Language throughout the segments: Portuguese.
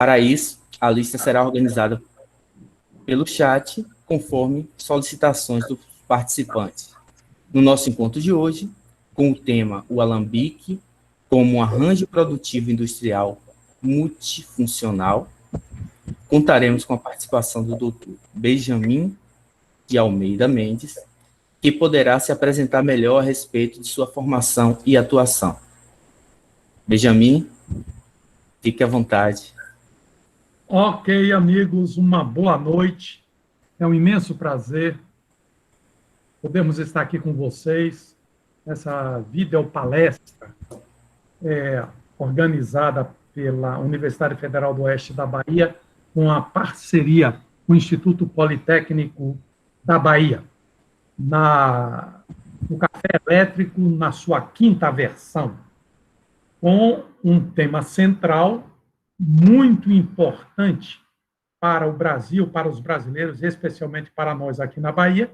Para isso, a lista será organizada pelo chat, conforme solicitações dos participantes. No nosso encontro de hoje, com o tema O Alambique como um arranjo produtivo industrial multifuncional, contaremos com a participação do Dr. Benjamin de Almeida Mendes, que poderá se apresentar melhor a respeito de sua formação e atuação. Benjamin, fique à vontade. Ok, amigos, uma boa noite. É um imenso prazer podermos estar aqui com vocês nessa videopalestra organizada pela Universidade Federal do Oeste da Bahia, com a parceria com o Instituto Politécnico da Bahia, no Café Elétrico, na sua quinta versão, com um tema central muito importante para o Brasil, para os brasileiros, especialmente para nós aqui na Bahia,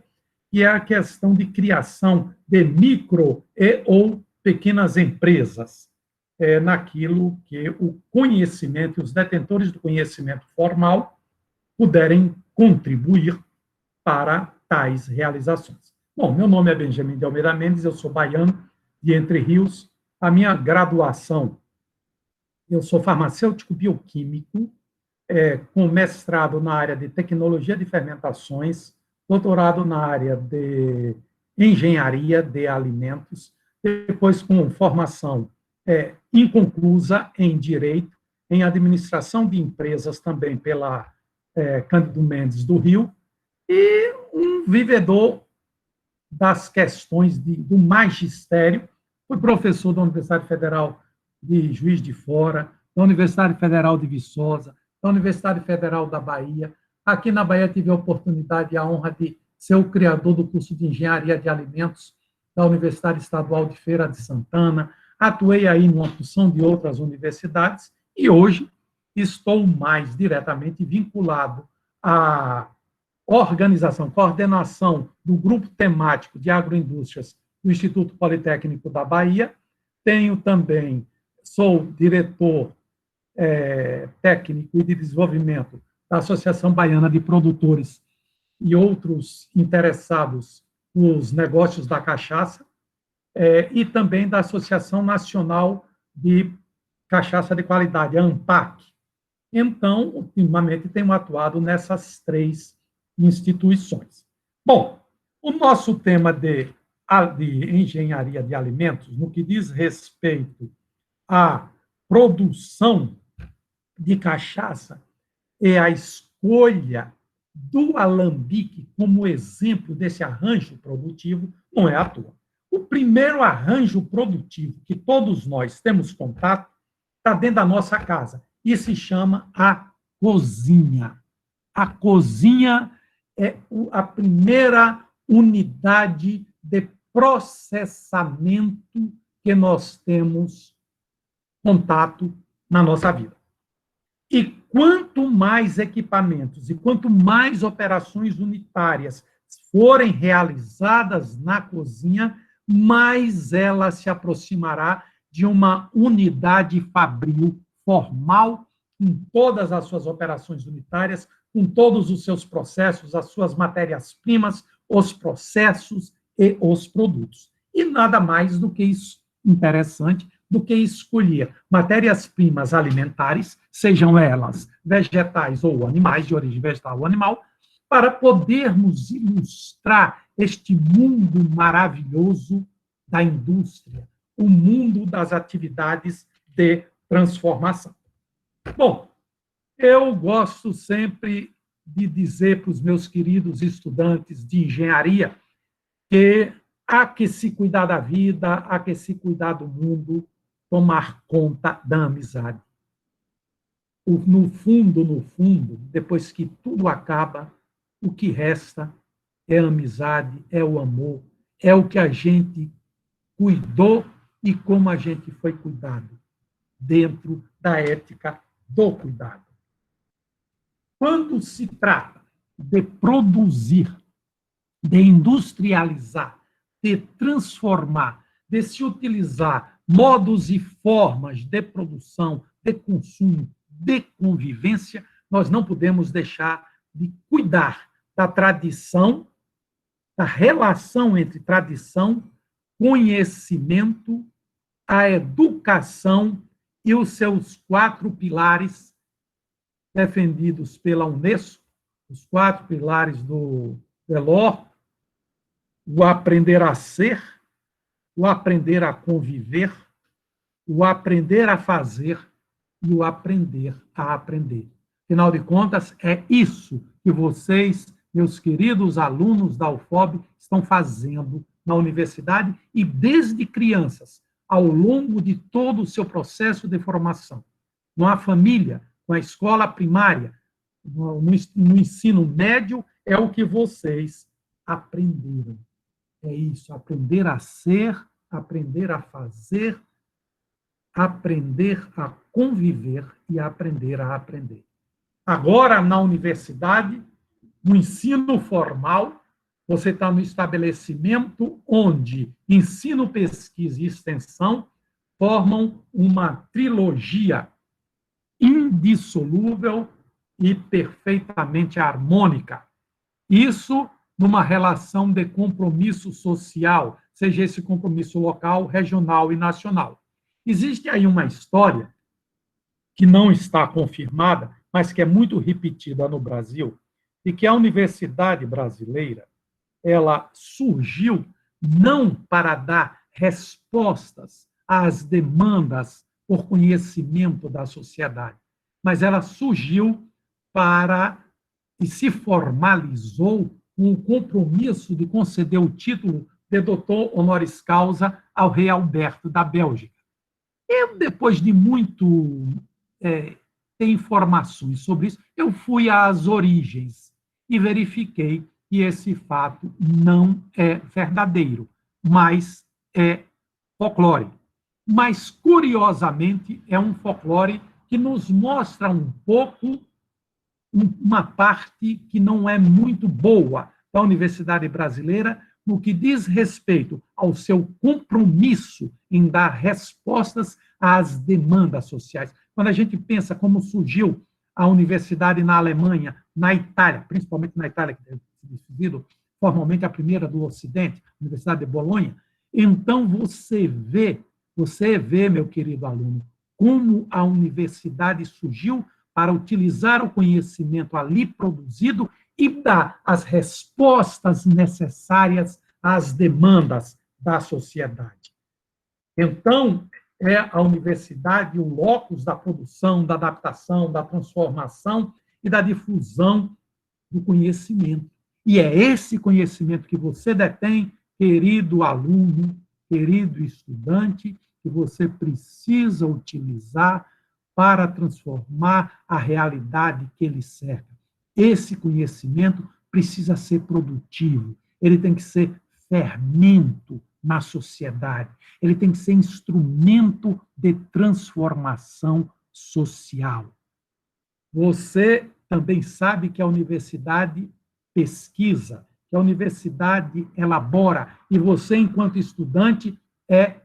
que é a questão de criação de micro e ou pequenas empresas, naquilo que o conhecimento, os detentores do conhecimento formal, puderem contribuir para tais realizações. Bom, meu nome é Benjamin de Almeida Mendes, eu sou baiano, de Entre Rios. A minha graduação, eu sou farmacêutico bioquímico, com mestrado na área de tecnologia de fermentações, doutorado na área de engenharia de alimentos, depois com formação inconclusa em direito, em administração de empresas também pela Cândido Mendes do Rio, e um vivedor das questões do magistério. Fui professor da Universidade Federal de Juiz de Fora, da Universidade Federal de Viçosa, da Universidade Federal da Bahia. Aqui na Bahia tive a oportunidade e a honra de ser o criador do curso de Engenharia de Alimentos da Universidade Estadual de Feira de Santana. Atuei aí numa porção de outras universidades e hoje estou mais diretamente vinculado à organização, coordenação do grupo temático de agroindústrias do Instituto Politécnico da Bahia. Sou diretor técnico e de desenvolvimento da Associação Baiana de Produtores e outros interessados nos negócios da cachaça, e também da Associação Nacional de Cachaça de Qualidade, a ANPAC. Então, ultimamente, tenho atuado nessas três instituições. Bom, o nosso tema de engenharia de alimentos, no que diz respeito à produção de cachaça, é a escolha do alambique como exemplo desse arranjo produtivo, não é à toa. O primeiro arranjo produtivo que todos nós temos contato está dentro da nossa casa e se chama a cozinha. A cozinha é a primeira unidade de processamento que nós temos contato na nossa vida. E quanto mais equipamentos e quanto mais operações unitárias forem realizadas na cozinha, mais ela se aproximará de uma unidade fabril formal, com todas as suas operações unitárias, com todos os seus processos, as suas matérias-primas, os processos e os produtos. E nada mais do que isso interessante do que escolher matérias-primas alimentares, sejam elas vegetais ou animais, de origem vegetal ou animal, para podermos ilustrar este mundo maravilhoso da indústria, o mundo das atividades de transformação. Bom, eu gosto sempre de dizer para os meus queridos estudantes de engenharia que há que se cuidar da vida, há que se cuidar do mundo, tomar conta da amizade. No fundo, depois que tudo acaba, o que resta é a amizade, é o amor, é o que a gente cuidou e como a gente foi cuidado, dentro da ética do cuidado. Quando se trata de produzir, de industrializar, de transformar, de se utilizar modos e formas de produção, de consumo, de convivência, nós não podemos deixar de cuidar da tradição, da relação entre tradição, conhecimento, a educação e os seus 4 pilares defendidos pela Unesco, os 4 pilares do Delors: o aprender a ser, o aprender a conviver, o aprender a fazer e o aprender a aprender. Afinal de contas, é isso que vocês, meus queridos alunos da UFOB, estão fazendo na universidade e desde crianças, ao longo de todo o seu processo de formação. Na família, na escola primária, no ensino médio, é o que vocês aprenderam. É isso, aprender a ser, aprender a fazer, aprender a conviver e aprender a aprender. Agora, na universidade, no ensino formal, você está no estabelecimento onde ensino, pesquisa e extensão formam uma trilogia indissolúvel e perfeitamente harmônica. Isso numa relação de compromisso social, seja esse compromisso local, regional e nacional. Existe aí uma história que não está confirmada, mas que é muito repetida no Brasil, e que a universidade brasileira, ela surgiu não para dar respostas às demandas por conhecimento da sociedade, mas ela surgiu para e se formalizou com o compromisso de conceder o título de doutor honoris causa ao rei Alberto da Bélgica. Eu, depois de muito ter informações sobre isso, eu fui às origens e verifiquei que esse fato não é verdadeiro, mas é folclore. Mas, curiosamente, é um folclore que nos mostra um pouco uma parte que não é muito boa da universidade brasileira no que diz respeito ao seu compromisso em dar respostas às demandas sociais. Quando a gente pensa como surgiu a universidade na Alemanha, na Itália, principalmente na Itália, que tem sido formalmente a primeira do Ocidente, a Universidade de Bolonha, então você vê, meu querido aluno, como a universidade surgiu para utilizar o conhecimento ali produzido e dar as respostas necessárias às demandas da sociedade. Então, é a universidade o locus da produção, da adaptação, da transformação e da difusão do conhecimento. E é esse conhecimento que você detém, querido aluno, querido estudante, que você precisa utilizar para transformar a realidade que ele cerca. Esse conhecimento precisa ser produtivo, ele tem que ser fermento na sociedade, ele tem que ser instrumento de transformação social. Você também sabe que a universidade pesquisa, que a universidade elabora, e você, enquanto estudante, é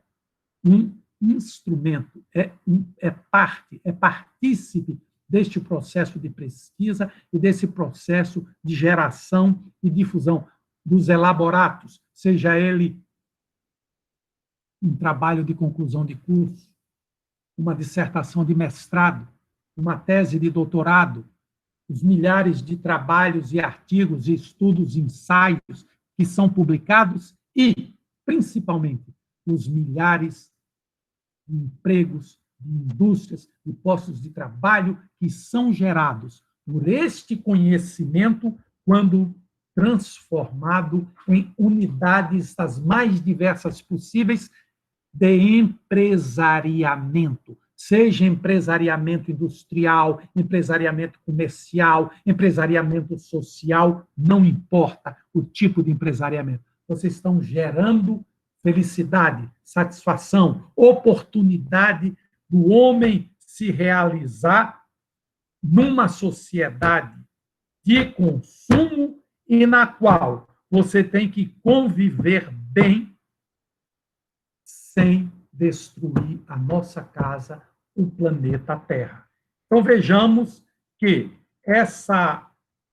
um instrumento, é partícipe deste processo de pesquisa e desse processo de geração e difusão dos elaboratos, seja ele um trabalho de conclusão de curso, uma dissertação de mestrado, uma tese de doutorado, os milhares de trabalhos e artigos, e estudos, ensaios que são publicados e, principalmente, os milhares de empregos, de indústrias, de postos de trabalho que são gerados por este conhecimento quando transformado em unidades das mais diversas possíveis de empresariamento, seja empresariamento industrial, empresariamento comercial, empresariamento social, não importa o tipo de empresariamento. Vocês estão gerando felicidade, satisfação, oportunidade do homem se realizar numa sociedade de consumo e na qual você tem que conviver bem sem destruir a nossa casa, o planeta Terra. Então, vejamos que essa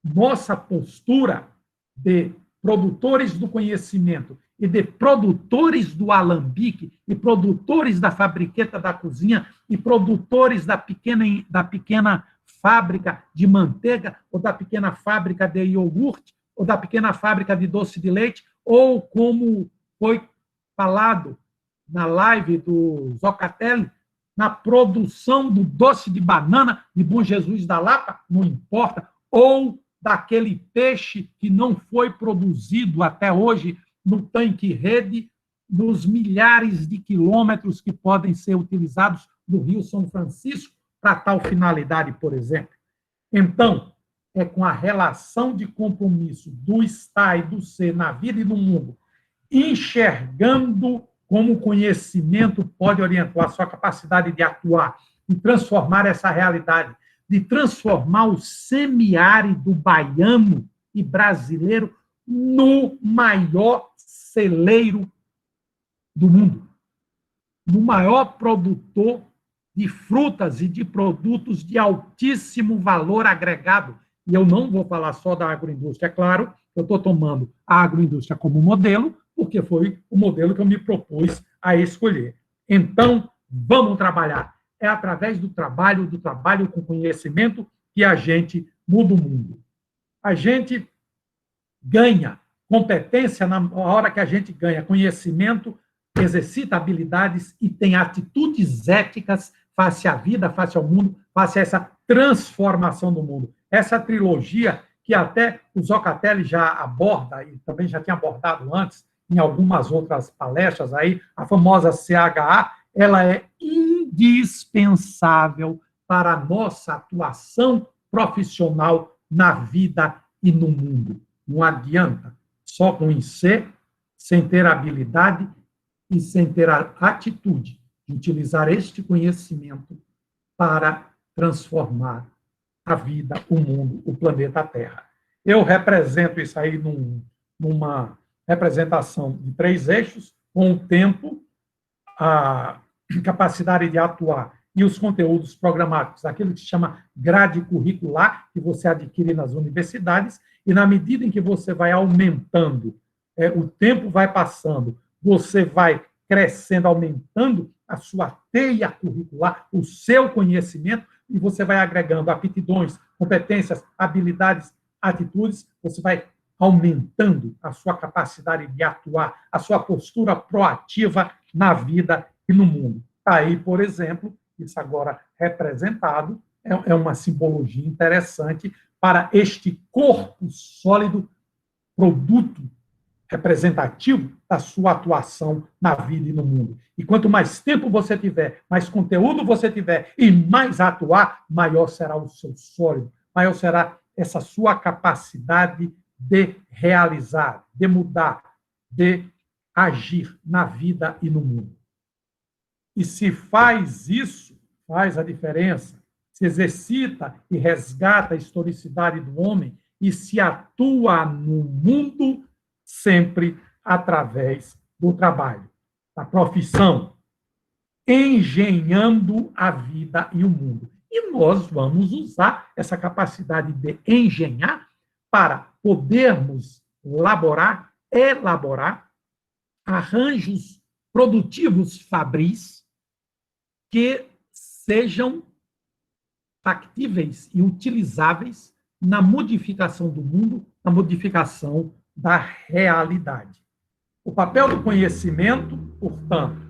nossa postura de produtores do conhecimento e de produtores do alambique e produtores da fabriqueta da cozinha e produtores da pequena fábrica de manteiga ou da pequena fábrica de iogurte ou da pequena fábrica de doce de leite, ou como foi falado na live do Zocatelli, na produção do doce de banana de Bom Jesus da Lapa, não importa, ou daquele peixe que não foi produzido até hoje no tanque-rede, nos milhares de quilômetros que podem ser utilizados do Rio São Francisco para tal finalidade, por exemplo. Então, é com a relação de compromisso do estar e do ser na vida e no mundo, enxergando como o conhecimento pode orientar a sua capacidade de atuar e transformar essa realidade, de transformar o semiárido baiano e brasileiro no maior celeiro do mundo, no maior produtor de frutas e de produtos de altíssimo valor agregado. E eu não vou falar só da agroindústria, é claro, eu estou tomando a agroindústria como modelo, porque foi o modelo que eu me propus a escolher. Então, vamos trabalhar. É através do trabalho com conhecimento, que a gente muda o mundo. A gente ganha competência na hora que a gente ganha conhecimento, exercita habilidades e tem atitudes éticas face à vida, face ao mundo, face a essa transformação do mundo. Essa trilogia que até o Zocatelli já aborda, e também já tinha abordado antes, em algumas outras palestras aí, a famosa CHA, ela é indispensável para a nossa atuação profissional na vida e no mundo. Não adianta só conhecer, sem ter habilidade e sem ter a atitude de utilizar este conhecimento para transformar a vida, o mundo, o planeta Terra. Eu represento isso aí numa representação de 3 eixos, com o tempo, a capacidade de atuar e os conteúdos programáticos, aquilo que se chama grade curricular, que você adquire nas universidades, e na medida em que você vai aumentando, o tempo vai passando, você vai crescendo, aumentando a sua teia curricular, o seu conhecimento, e você vai agregando aptidões, competências, habilidades, atitudes, você vai aumentando a sua capacidade de atuar, a sua postura proativa na vida e no mundo. Aí, por exemplo, isso agora representado, é uma simbologia interessante para este corpo sólido, produto representativo da sua atuação na vida e no mundo. E quanto mais tempo você tiver, mais conteúdo você tiver e mais atuar, maior será o seu sólido, maior será essa sua capacidade de realizar, de mudar, de agir na vida e no mundo. E se faz isso, faz a diferença, se exercita e resgata a historicidade do homem e se atua no mundo sempre através do trabalho, da profissão, engenhando a vida e o mundo. E nós vamos usar essa capacidade de engenhar para podermos elaborar arranjos produtivos fabris que sejam factíveis e utilizáveis na modificação do mundo, na modificação da realidade. O papel do conhecimento, portanto,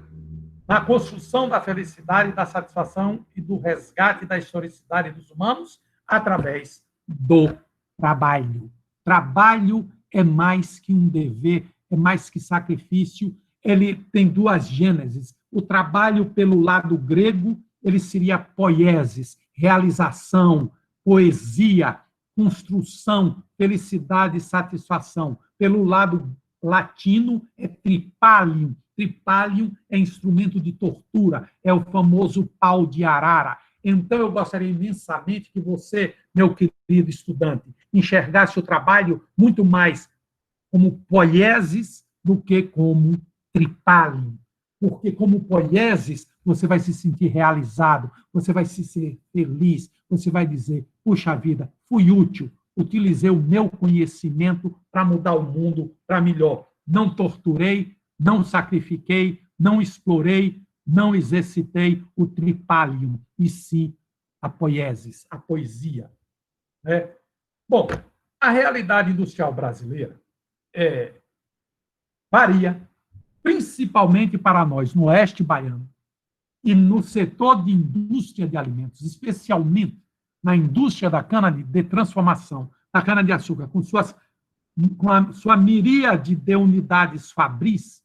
na construção da felicidade, da satisfação e do resgate da historicidade dos humanos através do trabalho. Trabalho é mais que um dever, é mais que sacrifício, ele tem 2 gêneses. O trabalho, pelo lado grego, ele seria poiesis, realização, poesia, construção, felicidade e satisfação. Pelo lado latino, é tripalium. Tripalium é instrumento de tortura, é o famoso pau de arara. Então, eu gostaria imensamente que você, meu querido estudante, enxergasse o trabalho muito mais como poiesis do que como tripalium. Porque, como poiesis, você vai se sentir realizado, você vai se ser feliz, você vai dizer, puxa vida, fui útil, utilizei o meu conhecimento para mudar o mundo para melhor. Não torturei, não sacrifiquei, não explorei, não exercitei o tripalium, e sim a poiesis, a poesia. Né? Bom, a realidade industrial brasileira varia, principalmente para nós, no oeste baiano, e no setor de indústria de alimentos, especialmente na indústria da cana de transformação, da cana-de-açúcar, com a sua miríade de unidades fabris,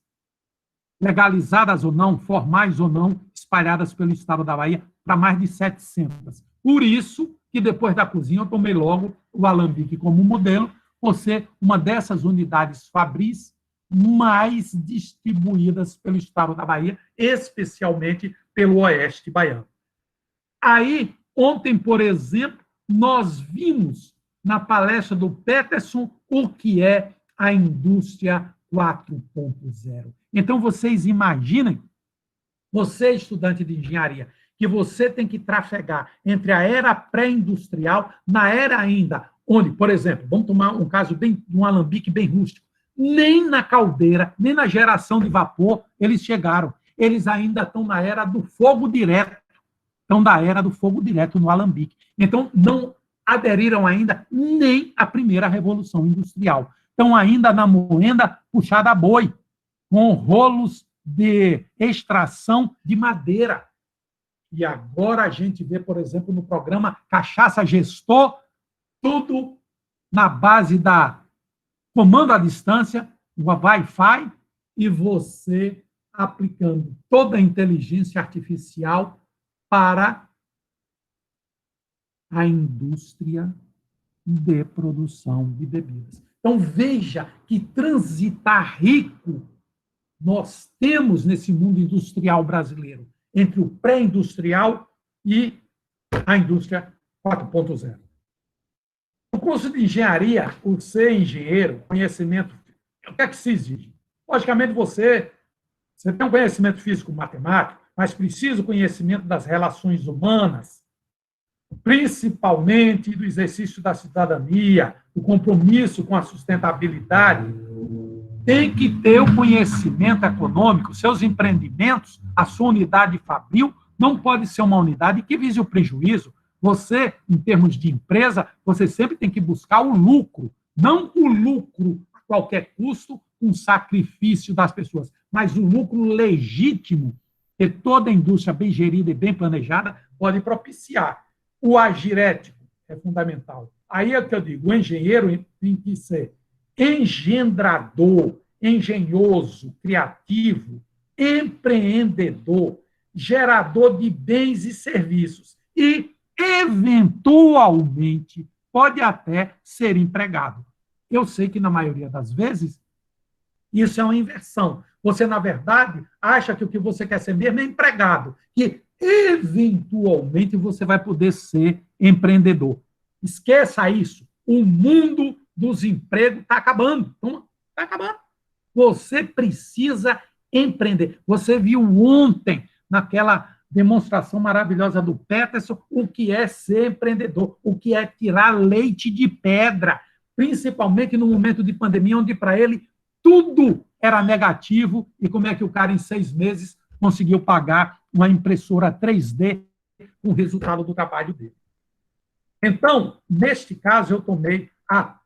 legalizadas ou não, formais ou não, espalhadas pelo estado da Bahia, para mais de 700. Por isso que, depois da cozinha, eu tomei logo o alambique como modelo, por ser uma dessas unidades fabris mais distribuídas pelo estado da Bahia, especialmente pelo oeste baiano. Aí, ontem, por exemplo, nós vimos na palestra do Peterson o que é a indústria 4.0. Então, vocês imaginem, você, estudante de engenharia, que você tem que trafegar entre a era pré-industrial, na era ainda, onde, por exemplo, vamos tomar um caso bem, um alambique bem rústico, nem na caldeira, nem na geração de vapor eles chegaram. Eles ainda estão na era do fogo direto. Estão da era do fogo direto no alambique. Então, não aderiram ainda nem à primeira revolução industrial. Estão ainda na moenda puxada a boi, com rolos de extração de madeira. E agora a gente vê, por exemplo, no programa Cachaça Gestor, tudo na base da comando à distância, o Wi-Fi, e você aplicando toda a inteligência artificial para a indústria de produção de bebidas. Então, veja que transitar rico nós temos nesse mundo industrial brasileiro, entre o pré-industrial e a indústria 4.0. No curso de engenharia, o ser engenheiro, conhecimento, o que é que se exige? Logicamente, você tem um conhecimento físico-matemático, mas precisa o conhecimento das relações humanas, principalmente do exercício da cidadania, o compromisso com a sustentabilidade. Tem que ter o conhecimento econômico, seus empreendimentos, a sua unidade fabril, não pode ser uma unidade que vise o prejuízo. Você, em termos de empresa, você sempre tem que buscar o lucro, não o lucro a qualquer custo, um sacrifício das pessoas, mas o lucro legítimo que toda indústria bem gerida e bem planejada pode propiciar. O agir ético é fundamental. Aí é o que eu digo, o engenheiro tem que ser engendrador, engenhoso, criativo, empreendedor, gerador de bens e serviços e, eventualmente, pode até ser empregado. Eu sei que, na maioria das vezes, isso é uma inversão. Você, na verdade, acha que o que você quer ser mesmo é empregado, que, eventualmente, você vai poder ser empreendedor. Esqueça isso. O mundo dos empregos está acabando. Está acabando. Você precisa empreender. Você viu ontem, naquela demonstração maravilhosa do Peterson, o que é ser empreendedor, o que é tirar leite de pedra, principalmente no momento de pandemia, onde para ele tudo era negativo, e como é que o cara, em 6 meses, conseguiu pagar uma impressora 3D com o resultado do trabalho dele. Então, neste caso, eu tomei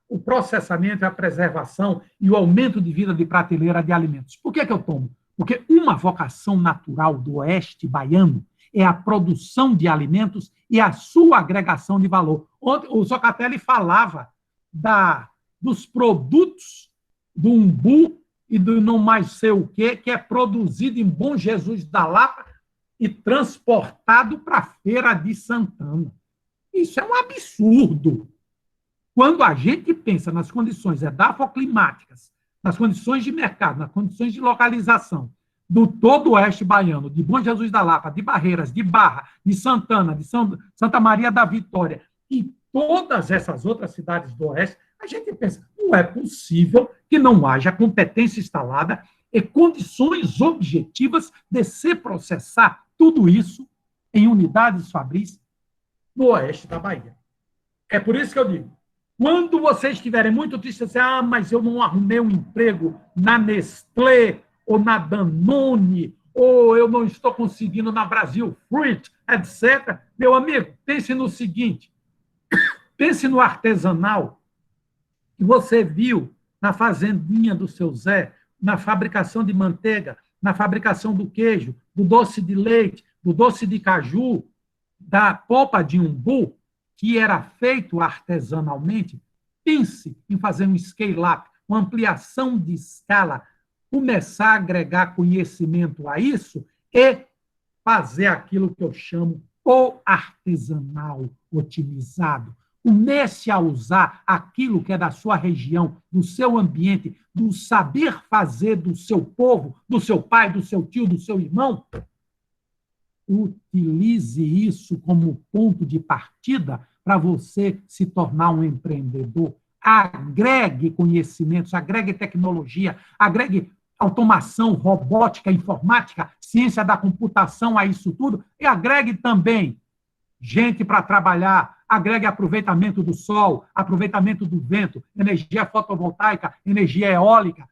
o processamento, a preservação e o aumento de vida de prateleira de alimentos. Por que eu tomo? Porque uma vocação natural do oeste baiano é a produção de alimentos e a sua agregação de valor. Ontem, o Zocatelli falava dos produtos do umbu e do não mais sei o quê, que é produzido em Bom Jesus da Lapa e transportado para a Feira de Santana. Isso é um absurdo. Quando a gente pensa nas condições edafoclimáticas, nas condições de mercado, nas condições de localização do todo o oeste baiano, de Bom Jesus da Lapa, de Barreiras, de Barra, de Santana, de Santa Maria da Vitória e todas essas outras cidades do oeste, a gente pensa, não é possível que não haja competência instalada e condições objetivas de se processar tudo isso em unidades fabris no oeste da Bahia. É por isso que eu digo, quando vocês estiverem muito tristes, assim, mas eu não arrumei um emprego na Nestlé ou na Danone, ou eu não estou conseguindo na Brasil Fruit, etc. Meu amigo, pense no seguinte, pense no artesanal que você viu na fazendinha do seu Zé, na fabricação de manteiga, na fabricação do queijo, do doce de leite, do doce de caju, da polpa de umbu, que era feito artesanalmente. Pense em fazer um scale-up, uma ampliação de escala, começar a agregar conhecimento a isso e fazer aquilo que eu chamo o artesanal otimizado. Comece a usar aquilo que é da sua região, do seu ambiente, do saber fazer do seu povo, do seu pai, do seu tio, do seu irmão. Utilize isso como ponto de partida para você se tornar um empreendedor. Agregue conhecimentos, agregue tecnologia, agregue automação, robótica, informática, ciência da computação a isso tudo, e agregue também gente para trabalhar, agregue aproveitamento do sol, aproveitamento do vento, energia fotovoltaica, energia eólica,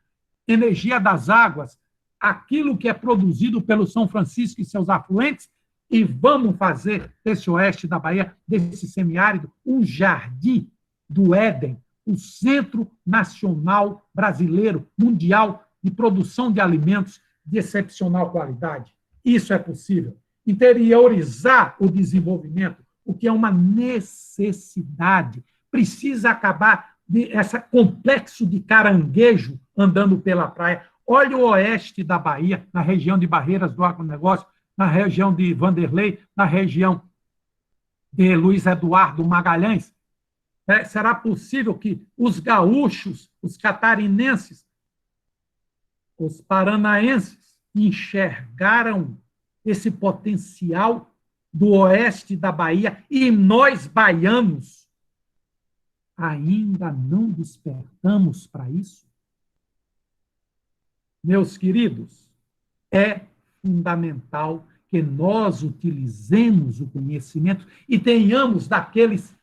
energia das águas, aquilo que é produzido pelo São Francisco e seus afluentes, e vamos fazer desse oeste da Bahia, desse semiárido, um jardim do Éden, o Centro Nacional Brasileiro, Mundial, de produção de alimentos de excepcional qualidade. Isso é possível. Interiorizar o desenvolvimento, o que é uma necessidade. Precisa acabar esse complexo de caranguejo andando pela praia. Olha o oeste da Bahia, na região de Barreiras do Agronegócio, na região de Vanderlei, na região de Luiz Eduardo Magalhães. Será possível que os gaúchos, os catarinenses, os paranaenses enxergaram esse potencial do oeste da Bahia e nós, baianos, ainda não despertamos para isso? Meus queridos, é fundamental que nós utilizemos o conhecimento e tenhamos daqueles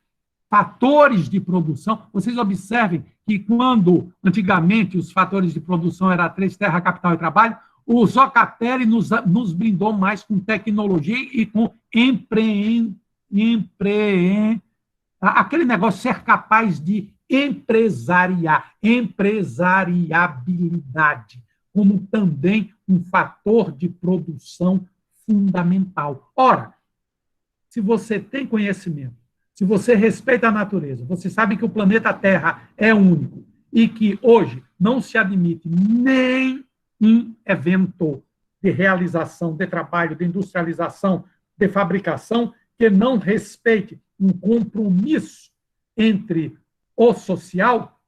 fatores de produção. Vocês observem que quando, antigamente, os fatores de produção eram 3, terra, capital e trabalho, o Zocatelli nos brindou mais com tecnologia e com aquele negócio ser capaz de empresariabilidade, como também um fator de produção fundamental. Ora, se você tem conhecimento, se você respeita a natureza, você sabe que o planeta Terra é único e que hoje não se admite nem um evento de realização, de trabalho, de industrialização, de fabricação, que não respeite um compromisso entre o social,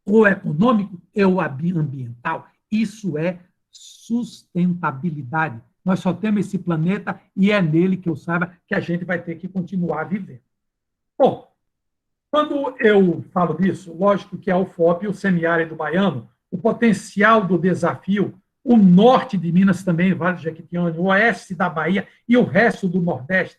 o econômico e o ambiental. Isso é sustentabilidade. Nós só temos esse planeta e é nele que eu saiba que a gente vai ter que continuar a viver. Bom, quando eu falo disso, lógico que a UFOP, o semiárido baiano, o potencial do desafio, o norte de Minas também, Vale do Jequitinhonha, o oeste da Bahia e o resto do Nordeste,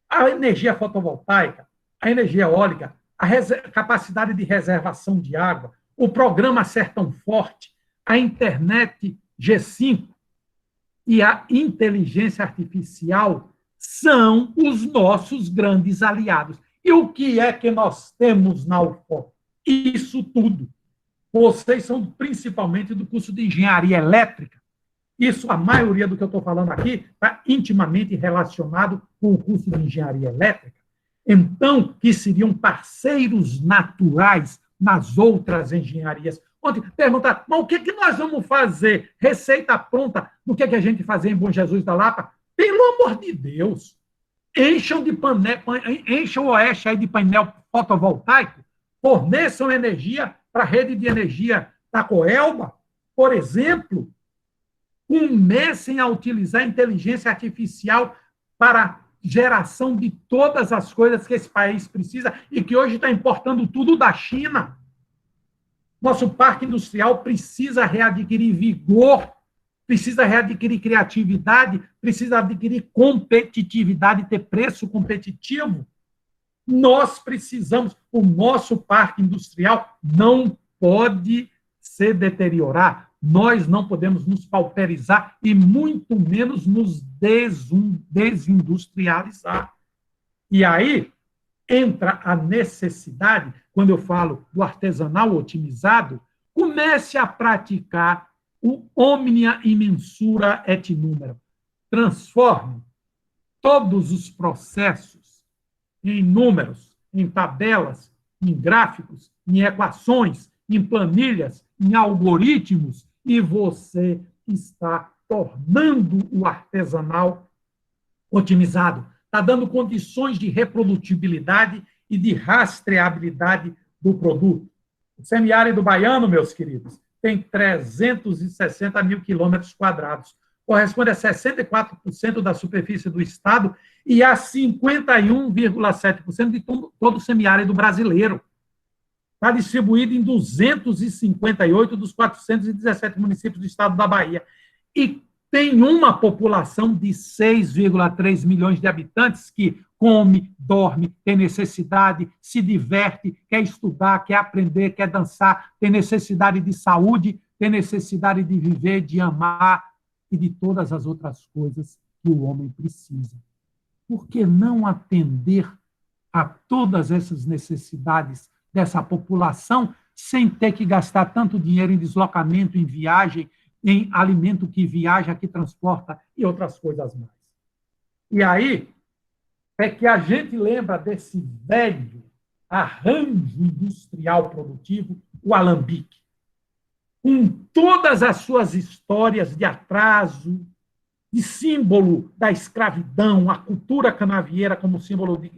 a energia fotovoltaica, a energia eólica, a capacidade de reservação de água, o programa Sertão Forte, a internet G5 e a inteligência artificial são os nossos grandes aliados. E o que é que nós temos na UFOP? Isso tudo. Vocês são principalmente do curso de engenharia elétrica. Isso, a maioria do que eu estou falando aqui, está intimamente relacionado com o curso de engenharia elétrica. Então, que seriam parceiros naturais nas outras engenharias. Ontem, perguntar, mas o que, que nós vamos fazer? Receita pronta do que a gente fazia em Bom Jesus da Lapa? Pelo amor de Deus! Encham o oeste aí de painel fotovoltaico, forneçam energia para a rede de energia da Coelba, por exemplo, comecem a utilizar a inteligência artificial para geração de todas as coisas que esse país precisa e que hoje está importando tudo da China. Nosso parque industrial precisa readquirir vigor, precisa readquirir criatividade, precisa adquirir competitividade, ter preço competitivo. Nós precisamos, o nosso parque industrial não pode se deteriorar, nós não podemos nos pauperizar e muito menos nos desindustrializar. E aí entra a necessidade, quando eu falo do artesanal otimizado, comece a praticar o omnia imensura et numero. Transforme todos os processos em números, em tabelas, em gráficos, em equações, em planilhas, em algoritmos, e você está tornando o artesanal otimizado. Está dando condições de reprodutibilidade e de rastreabilidade do produto. O semiárido baiano, meus queridos, tem 360 mil quilômetros quadrados. Corresponde a 64% da superfície do estado e a 51,7% de todo o semiárido brasileiro. Está distribuído em 258 dos 417 municípios do estado da Bahia. E tem uma população de 6,3 milhões de habitantes que come, dorme, tem necessidade, se diverte, quer estudar, quer aprender, quer dançar, tem necessidade de saúde, tem necessidade de viver, de amar e de todas as outras coisas que o homem precisa. Por que não atender a todas essas necessidades dessa população sem ter que gastar tanto dinheiro em deslocamento, em viagem, em alimento que viaja, que transporta e outras coisas mais? E aí é que a gente lembra desse velho arranjo industrial produtivo, o alambique, com todas as suas histórias de atraso, de símbolo da escravidão, a cultura canavieira como símbolo de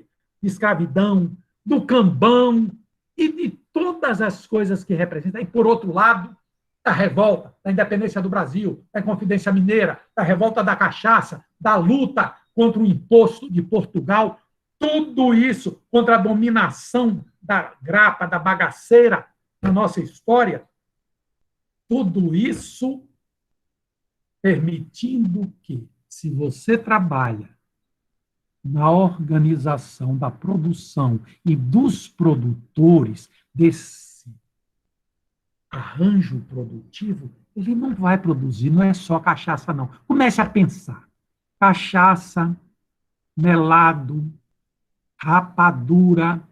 escravidão, do cambão e de todas as coisas que representa. E, por outro lado, da revolta, da independência do Brasil, da Inconfidência Mineira, da revolta da cachaça, da luta contra o imposto de Portugal, tudo isso contra a dominação da grapa, da bagaceira na nossa história, tudo isso permitindo que, se você trabalha na organização da produção e dos produtores desse arranjo produtivo, ele não vai produzir, não é só cachaça, não. Comece a pensar. Cachaça, melado, rapadura,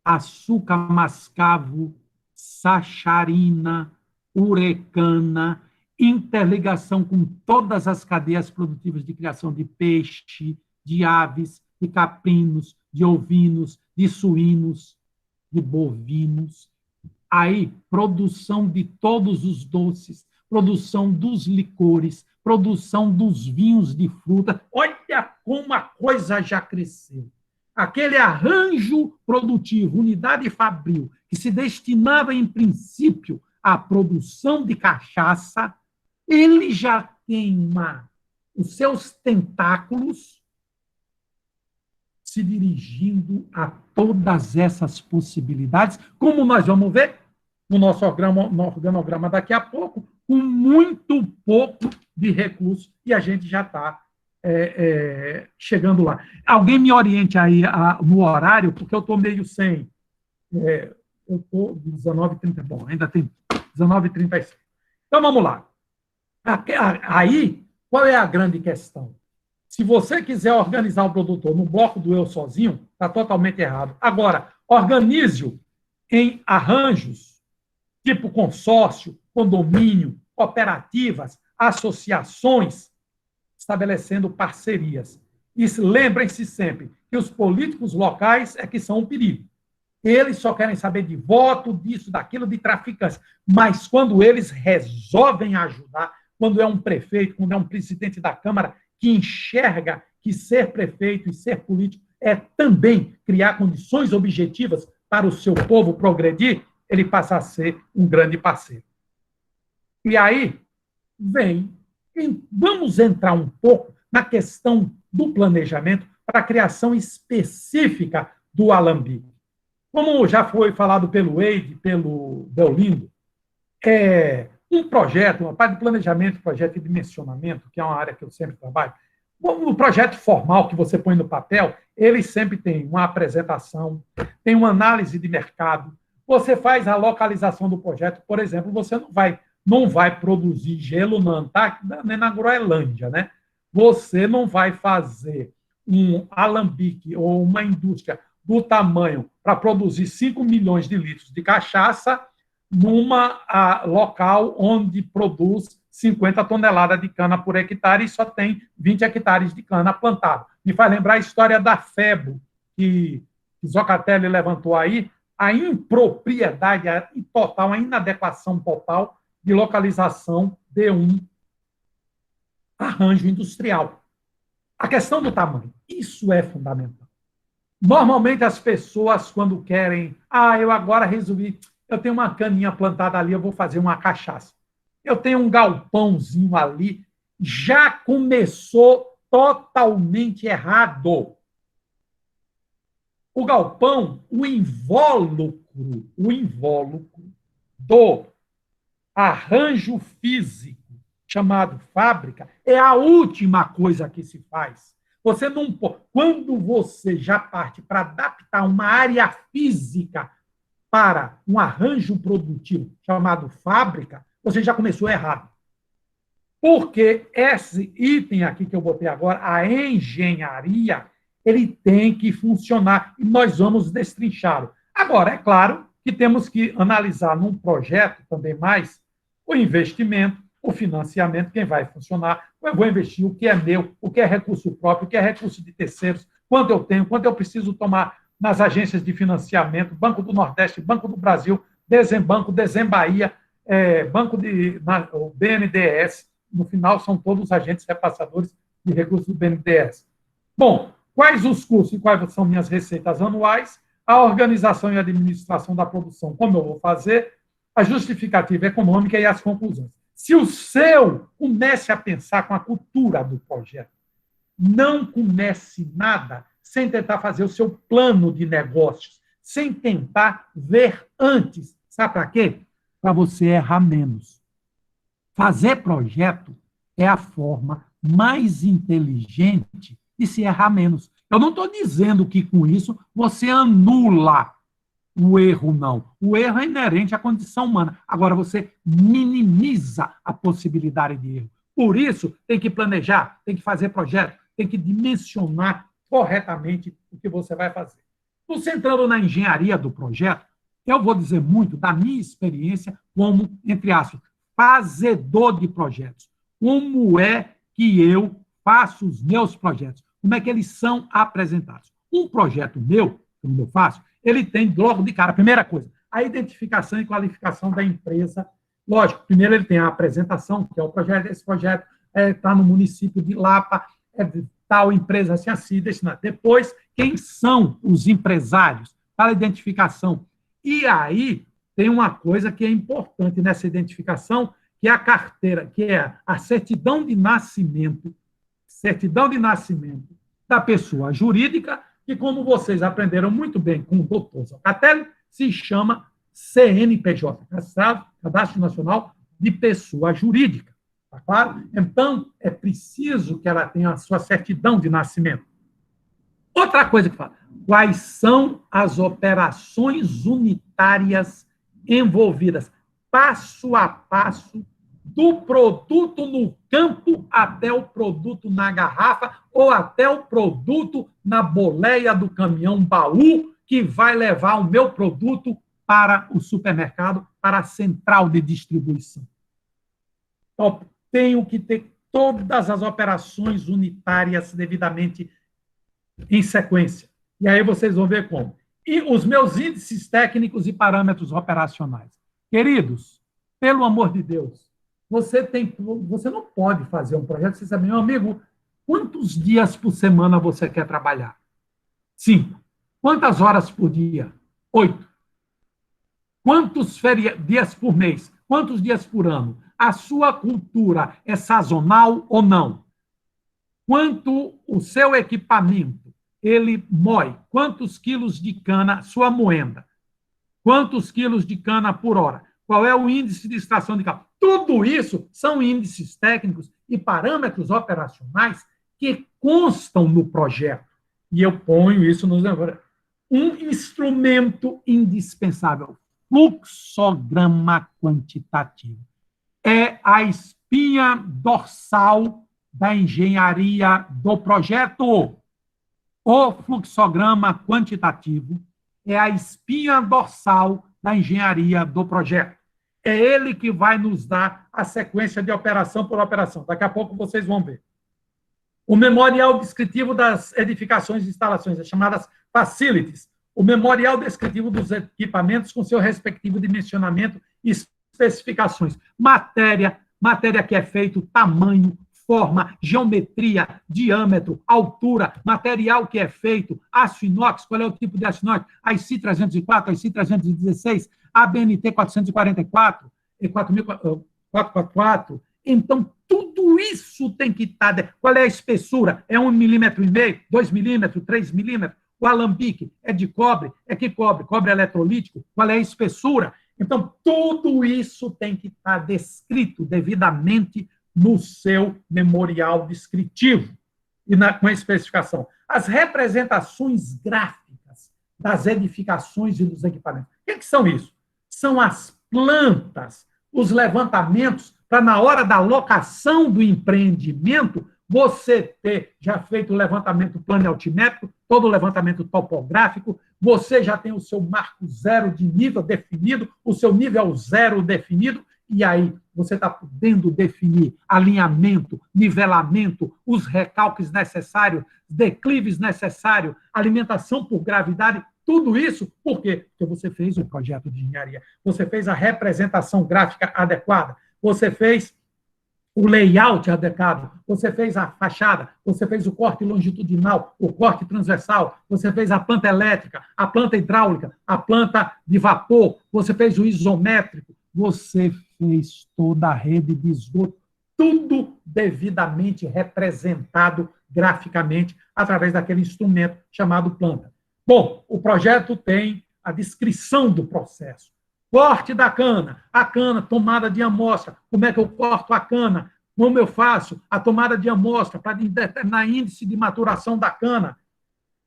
açúcar mascavo, sacharina, urecana, interligação com todas as cadeias produtivas de criação de peixe, de aves, de caprinos, de ovinos, de suínos, de bovinos. Aí, produção de todos os doces, produção dos licores, produção dos vinhos de fruta. Olha como a coisa já cresceu. Aquele arranjo produtivo, unidade fabril, que se destinava, em princípio, à produção de cachaça, ele já tem os seus tentáculos se dirigindo a todas essas possibilidades, como nós vamos ver no nosso organograma daqui a pouco, com muito pouco de recurso, e a gente já está chegando lá. Alguém me oriente aí no horário, porque eu estou meio sem... eu estou 19h30, bom, ainda tem 19h36. Então, vamos lá. Aí, qual é a grande questão? Se você quiser organizar o produtor no bloco do eu sozinho, está totalmente errado. Agora, organize-o em arranjos, tipo consórcio, condomínio, cooperativas, associações, estabelecendo parcerias. E lembrem-se sempre que os políticos locais é que são um perigo. Eles só querem saber de voto, disso, daquilo, de traficantes. Mas quando eles resolvem ajudar, quando é um prefeito, quando é um presidente da Câmara que enxerga que ser prefeito e ser político é também criar condições objetivas para o seu povo progredir, ele passa a ser um grande parceiro. E aí, vamos entrar um pouco na questão do planejamento para a criação específica do alambique. Como já foi falado pelo Eide, pelo Deolindo, Um projeto, uma parte de planejamento, projeto e dimensionamento, que é uma área que eu sempre trabalho, o projeto formal que você põe no papel, ele sempre tem uma apresentação, tem uma análise de mercado, você faz a localização do projeto, por exemplo, você não vai produzir gelo na Antártida nem na Groenlândia, né? Você não vai fazer um alambique ou uma indústria do tamanho para produzir 5 milhões de litros de cachaça numa local onde produz 50 toneladas de cana por hectare e só tem 20 hectares de cana plantada. Me faz lembrar a história da FEBO, que Zocatelli levantou aí, a impropriedade total, a inadequação total de localização de um arranjo industrial. A questão do tamanho, isso é fundamental. Normalmente as pessoas, quando querem, eu agora resolvi, eu tenho uma caninha plantada ali, eu vou fazer uma cachaça. Eu tenho um galpãozinho ali, já começou totalmente errado. O galpão, o invólucro do arranjo físico, chamado fábrica, é a última coisa que se faz. Você não pode. Quando você já parte para adaptar uma área física para um arranjo produtivo chamado fábrica, você já começou errado. Porque esse item aqui que eu botei agora, a engenharia, ele tem que funcionar e nós vamos destrinchá-lo. Agora, é claro que temos que analisar num projeto também mais o investimento, o financiamento, quem vai funcionar, eu vou investir, o que é meu, o que é recurso próprio, o que é recurso de terceiros, quanto eu tenho, quanto eu preciso tomar nas agências de financiamento, Banco do Nordeste, Banco do Brasil, Desembanco, Desembahia, o BNDES, no final são todos agentes repassadores de recursos do BNDES. Bom, quais os custos e quais são minhas receitas anuais, a organização e administração da produção, como eu vou fazer, a justificativa econômica e as conclusões. Se o seu comece a pensar com a cultura do projeto, não comece nada sem tentar fazer o seu plano de negócios, sem tentar ver antes. Sabe para quê? Para você errar menos. Fazer projeto é a forma mais inteligente de se errar menos. Eu não estou dizendo que com isso você anula o erro, não. O erro é inerente à condição humana. Agora, você minimiza a possibilidade de erro. Por isso, tem que planejar, tem que fazer projeto, tem que dimensionar corretamente o que você vai fazer. Você entrando na engenharia do projeto, eu vou dizer muito da minha experiência como, entre aspas, fazedor de projetos. Como é que eu faço os meus projetos? Como é que eles são apresentados? Um projeto meu, como eu faço, ele tem logo de cara, primeira coisa, a identificação e qualificação da empresa. Lógico, primeiro ele tem a apresentação, que é o projeto, esse projeto está no município de Lapa, tal empresa assim, destinada. Depois, quem são os empresários? Para a identificação. E aí, tem uma coisa que é importante nessa identificação, que é a carteira, que é a certidão de nascimento da pessoa jurídica, que, como vocês aprenderam muito bem com o doutor Zocatelli, se chama CNPJ, Cadastro Nacional de Pessoa Jurídica. Tá claro? Então, é preciso que ela tenha a sua certidão de nascimento. Outra coisa que fala, quais são as operações unitárias envolvidas, passo a passo, do produto no campo até o produto na garrafa ou até o produto na boleia do caminhão baú que vai levar o meu produto para o supermercado, para a central de distribuição. Então, tenho que ter todas as operações unitárias devidamente em sequência. E aí vocês vão ver como. E os meus índices técnicos e parâmetros operacionais. Queridos, pelo amor de Deus, você não pode fazer um projeto, você sabe, meu amigo, quantos dias por semana você quer trabalhar? 5. Quantas horas por dia? 8. Quantos dias por mês? Quantos dias por ano? A sua cultura é sazonal ou não? Quanto o seu equipamento, ele moe? Quantos quilos de cana, sua moenda? Quantos quilos de cana por hora? qual é o índice de extração de caldo. Tudo isso são índices técnicos e parâmetros operacionais que constam no projeto. E eu ponho isso nos... Um instrumento indispensável, fluxograma quantitativo. É a espinha dorsal da engenharia do projeto. O fluxograma quantitativo é a espinha dorsal da engenharia do projeto. É ele que vai nos dar a sequência de operação por operação. Daqui a pouco vocês vão ver. O memorial descritivo das edificações e instalações, as chamadas facilities. O memorial descritivo dos equipamentos com seu respectivo dimensionamento e especificações. Matéria que é feito, tamanho, forma, geometria, diâmetro, altura, material que é feito, aço inox, qual é o tipo de aço inox? A IC 304, a IC 316, a BNT 444, 444. Então, tudo isso tem que estar... Qual é a espessura? É 1,5 milímetro, 2 milímetros, 3 milímetros? O alambique é de cobre? É que cobre? Cobre eletrolítico? Qual é a espessura? Então, tudo isso tem que estar descrito devidamente no seu memorial descritivo e com a especificação. As representações gráficas das edificações e dos equipamentos. O que são isso? São as plantas, os levantamentos, para na hora da locação do empreendimento, você ter já feito o levantamento plano altimétrico, todo o levantamento topográfico, você já tem o seu marco zero de nível definido, o seu nível zero definido, e aí você está podendo definir alinhamento, nivelamento, os recalques necessários, declives necessários, alimentação por gravidade, tudo isso, por quê? Porque você fez o projeto de engenharia, você fez a representação gráfica adequada, você fez o layout adequado, você fez a fachada, você fez o corte longitudinal, o corte transversal, você fez a planta elétrica, a planta hidráulica, a planta de vapor, você fez o isométrico, você fez toda a rede de esgoto, tudo devidamente representado graficamente através daquele instrumento chamado planta. Bom, o projeto tem a descrição do processo. Corte da cana, a cana, tomada de amostra, como é que eu corto a cana, como eu faço a tomada de amostra para determinar índice de maturação da cana,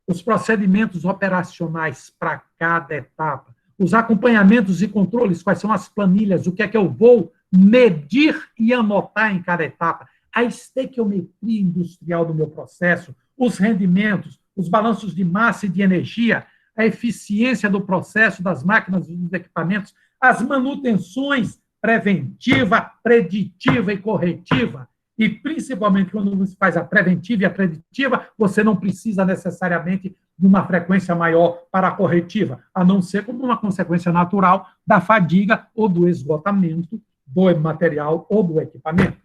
os procedimentos operacionais para cada etapa, os acompanhamentos e controles, quais são as planilhas, o que é que eu vou medir e anotar em cada etapa, a estequiometria industrial do meu processo, os rendimentos, os balanços de massa e de energia, a eficiência do processo das máquinas e dos equipamentos, as manutenções preventiva, preditiva e corretiva. E, principalmente, quando você faz a preventiva e a preditiva, você não precisa necessariamente de uma frequência maior para a corretiva, a não ser como uma consequência natural da fadiga ou do esgotamento do material ou do equipamento.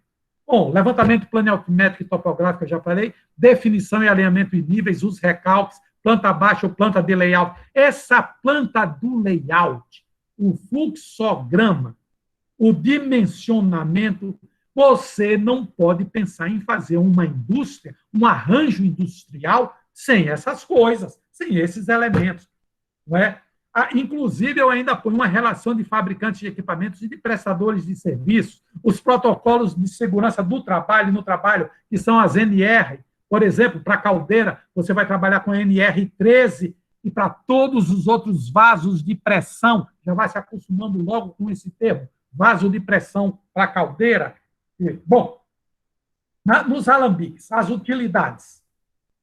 Bom, levantamento planimétrico e topográfico, eu já falei, definição e alinhamento de níveis, os recalques, planta baixa ou planta de layout. Essa planta do layout, o fluxograma, o dimensionamento, você não pode pensar em fazer uma indústria, um arranjo industrial, sem essas coisas, sem esses elementos. Não é? Inclusive, eu ainda ponho uma relação de fabricantes de equipamentos e de prestadores de serviços, os protocolos de segurança do trabalho e no trabalho, que são as NR. Por exemplo, para a caldeira, você vai trabalhar com a NR13, e para todos os outros vasos de pressão, já vai se acostumando logo com esse termo, vaso de pressão para a caldeira. Bom, nos alambiques, as utilidades,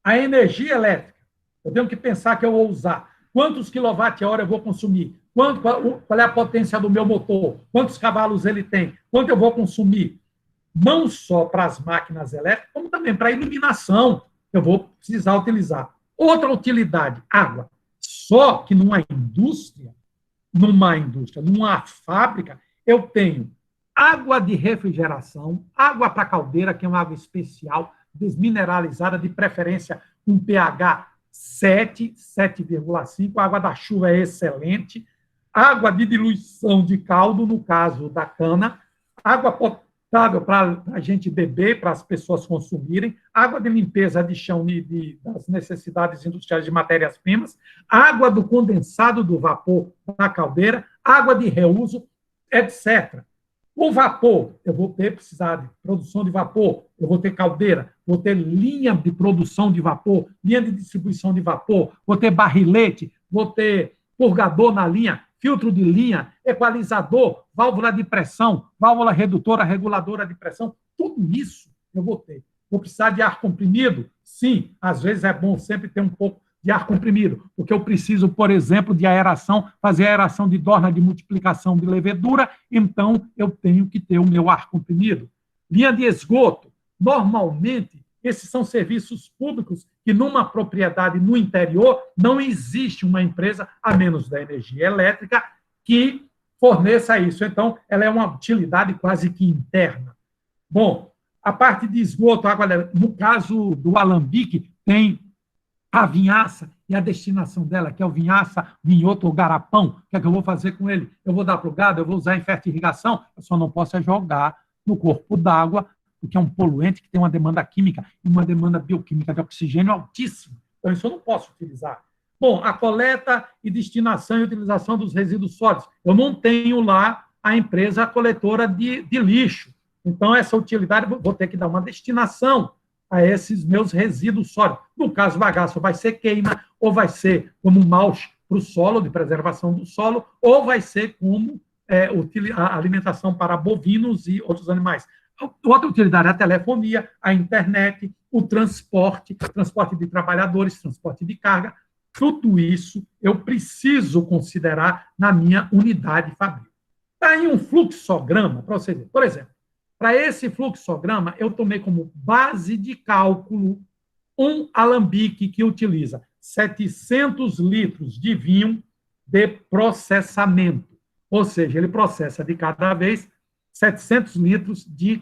a energia elétrica, eu tenho que pensar que eu vou usar, quantos quilowatt-hora eu vou consumir, qual é a potência do meu motor, quantos cavalos ele tem, quanto eu vou consumir, não só para as máquinas elétricas, como também para a iluminação, eu vou precisar utilizar. Outra utilidade, água. Só que numa indústria, numa fábrica, eu tenho água de refrigeração, água para caldeira, que é uma água especial, desmineralizada, de preferência com pH 7, 7,5, a água da chuva é excelente, água de diluição de caldo, no caso da cana, água potável para a gente beber, para as pessoas consumirem, água de limpeza de chão e das necessidades industriais de matérias-primas, água do condensado do vapor na caldeira, água de reuso, etc. O vapor, eu vou precisar de produção de vapor, eu vou ter caldeira, vou ter linha de produção de vapor, linha de distribuição de vapor, vou ter barrilete, vou ter purgador na linha, filtro de linha, equalizador, válvula de pressão, válvula redutora, reguladora de pressão, tudo isso eu vou ter. Vou precisar de ar comprimido? Sim, às vezes é bom sempre ter um pouco de ar comprimido, porque eu preciso, por exemplo, de aeração, fazer aeração de dorna de multiplicação de levedura, então eu tenho que ter o meu ar comprimido. Linha de esgoto, normalmente, esses são serviços públicos que numa propriedade no interior não existe uma empresa, a menos da energia elétrica, que forneça isso. Então, ela é uma utilidade quase que interna. Bom, a parte de esgoto, no caso do alambique, tem a vinhaça e a destinação dela, que é o vinhaça, vinhoto ou garapão. O que é que eu vou fazer com ele? Eu vou dar para o gado, eu vou usar em fertirrigação, eu só não posso jogar no corpo d'água, porque é um poluente que tem uma demanda química e uma demanda bioquímica de oxigênio altíssima. Então, isso eu não posso utilizar. Bom, a coleta e destinação e utilização dos resíduos sólidos. Eu não tenho lá a empresa coletora de lixo. Então, essa utilidade, vou ter que dar uma destinação a esses meus resíduos sólidos. No caso, o bagaço vai ser queima, ou vai ser como um mulch para o solo, de preservação do solo, ou vai ser como a alimentação para bovinos e outros animais. Outra utilidade é a telefonia, a internet, o transporte de trabalhadores, transporte de carga. Tudo isso eu preciso considerar na minha unidade fabril. Está aí um fluxograma para você ver. Por exemplo, para esse fluxograma, eu tomei como base de cálculo um alambique que utiliza 700 litros de vinho de processamento. Ou seja, ele processa de cada vez 700 litros de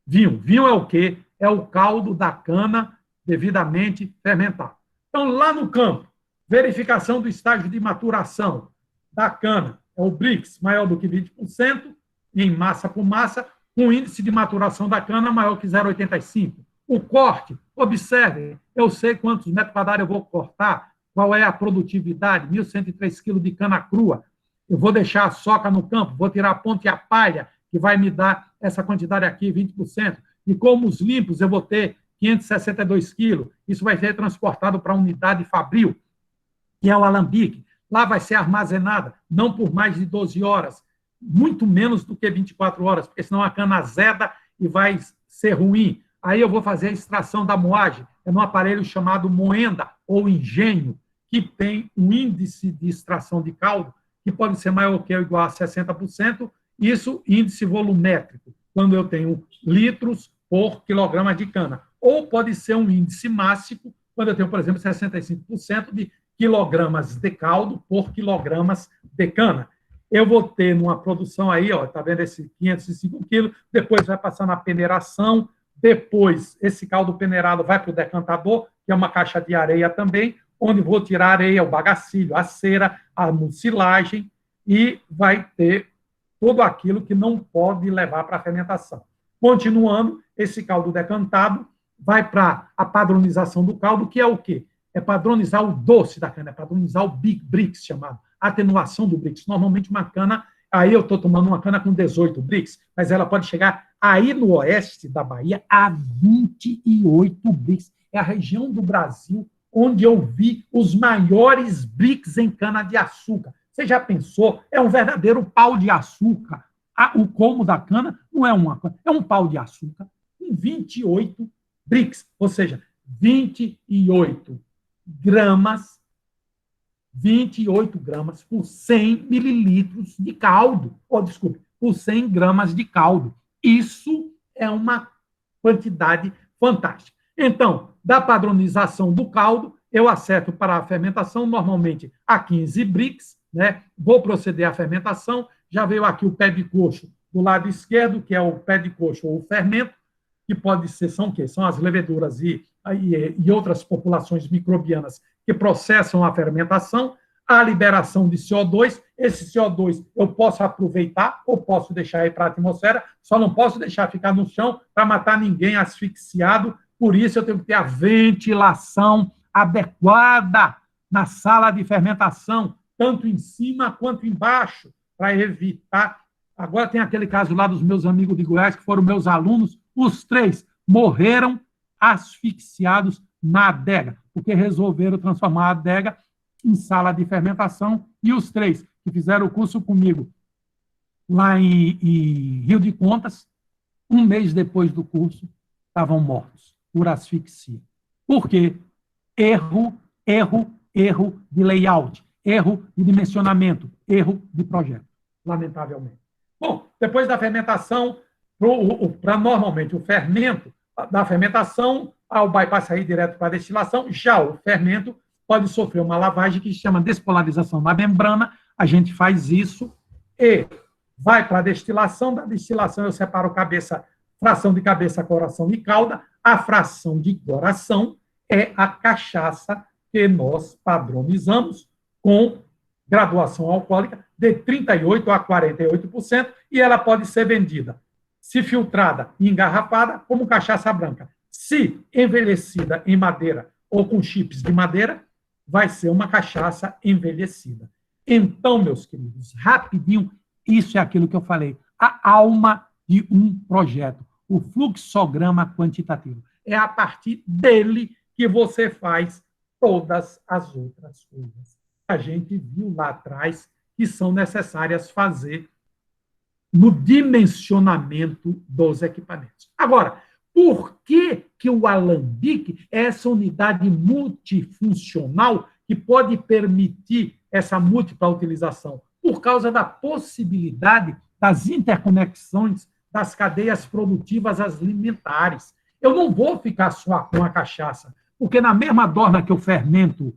vinho. Vinho é o quê? É o caldo da cana devidamente fermentado. Então, lá no campo, verificação do estágio de maturação da cana. É o Brix, maior do que 20%, em massa por massa, com índice de maturação da cana maior que 0,85. O corte, observe, eu sei quantos metros quadrados eu vou cortar, qual é a produtividade, 1.103 quilos de cana crua. Eu vou deixar a soca no campo, vou tirar a ponta e a palha, que vai me dar essa quantidade aqui, 20%. E como os limpos, eu vou ter 562 quilos. Isso vai ser transportado para a unidade fabril, que é o alambique. Lá vai ser armazenada, não por mais de 12 horas, muito menos do que 24 horas, porque senão a cana azeda e vai ser ruim. Aí eu vou fazer a extração da moagem, é num aparelho chamado moenda ou engenho, que tem um índice de extração de caldo que pode ser maior que ou igual a 60%, isso índice volumétrico, quando eu tenho litros por quilograma de cana. Ou pode ser um índice mássico, quando eu tenho, por exemplo, 65% de quilogramas de caldo por quilogramas de cana. Eu vou ter numa produção aí, ó, tá vendo esse 505 quilos, depois vai passar na peneiração, depois esse caldo peneirado vai para o decantador, que é uma caixa de areia também, onde vou tirar a areia, o bagacilho, a cera, a mucilagem, e vai ter tudo aquilo que não pode levar para a fermentação. Continuando, esse caldo decantado vai para a padronização do caldo, que é o quê? É padronizar o doce da cana, é padronizar o Big Brix, chamado atenuação do Brix. Normalmente uma cana, aí eu estou tomando uma cana com 18 Brix, mas ela pode chegar aí no oeste da Bahia a 28 Brix. É a região do Brasil onde eu vi os maiores Brix em cana-de-açúcar. Você já pensou? É um verdadeiro pau de açúcar. O colmo da cana não é uma cana, é um pau de açúcar com 28 Brix, ou seja, 28 gramas 28 gramas por 100 mililitros de caldo. Desculpe, por 100 gramas de caldo. Isso é uma quantidade fantástica. Então, da padronização do caldo, eu acerto para a fermentação, normalmente a 15 Brix, né? Vou proceder à fermentação. Já veio aqui o pé de coxo do lado esquerdo, que é o pé de coxo ou o fermento, que pode ser, são o quê? São as leveduras e outras populações microbianas que processam a fermentação, a liberação de CO2. Esse CO2 eu posso aproveitar ou posso deixar ir para a atmosfera, só não posso deixar ficar no chão para matar ninguém asfixiado. Por isso eu tenho que ter a ventilação adequada na sala de fermentação, tanto em cima quanto embaixo, para evitar Agora tem aquele caso lá dos meus amigos de Goiás, que foram meus alunos, os 3 morreram asfixiados na adega, porque resolveram transformar a adega em sala de fermentação, e os 3 que fizeram o curso comigo lá em Rio de Contas, um mês depois do curso, estavam mortos por asfixia. Por quê? Erro de layout, erro de dimensionamento, erro de projeto, lamentavelmente. Bom, depois da fermentação, para normalmente o fermento da fermentação, ao bypass sair direto para a destilação, já o fermento pode sofrer uma lavagem que se chama despolarização na membrana, a gente faz isso e vai para a destilação, da destilação eu separo fração de cabeça, coração e cauda, a fração de coração é a cachaça que nós padronizamos com graduação alcoólica de 38% a 48%, e ela pode ser vendida, se filtrada e engarrafada, como cachaça branca. Se envelhecida em madeira ou com chips de madeira, vai ser uma cachaça envelhecida. Então, meus queridos, rapidinho, isso é aquilo que eu falei, a alma de um projeto, o fluxograma quantitativo. É a partir dele que você faz todas as outras coisas. A gente viu lá atrás que são necessárias fazer no dimensionamento dos equipamentos. Agora, por que o alambique é essa unidade multifuncional que pode permitir essa múltipla utilização? Por causa da possibilidade das interconexões das cadeias produtivas alimentares. Eu não vou ficar só com a cachaça, porque na mesma dorna que eu fermento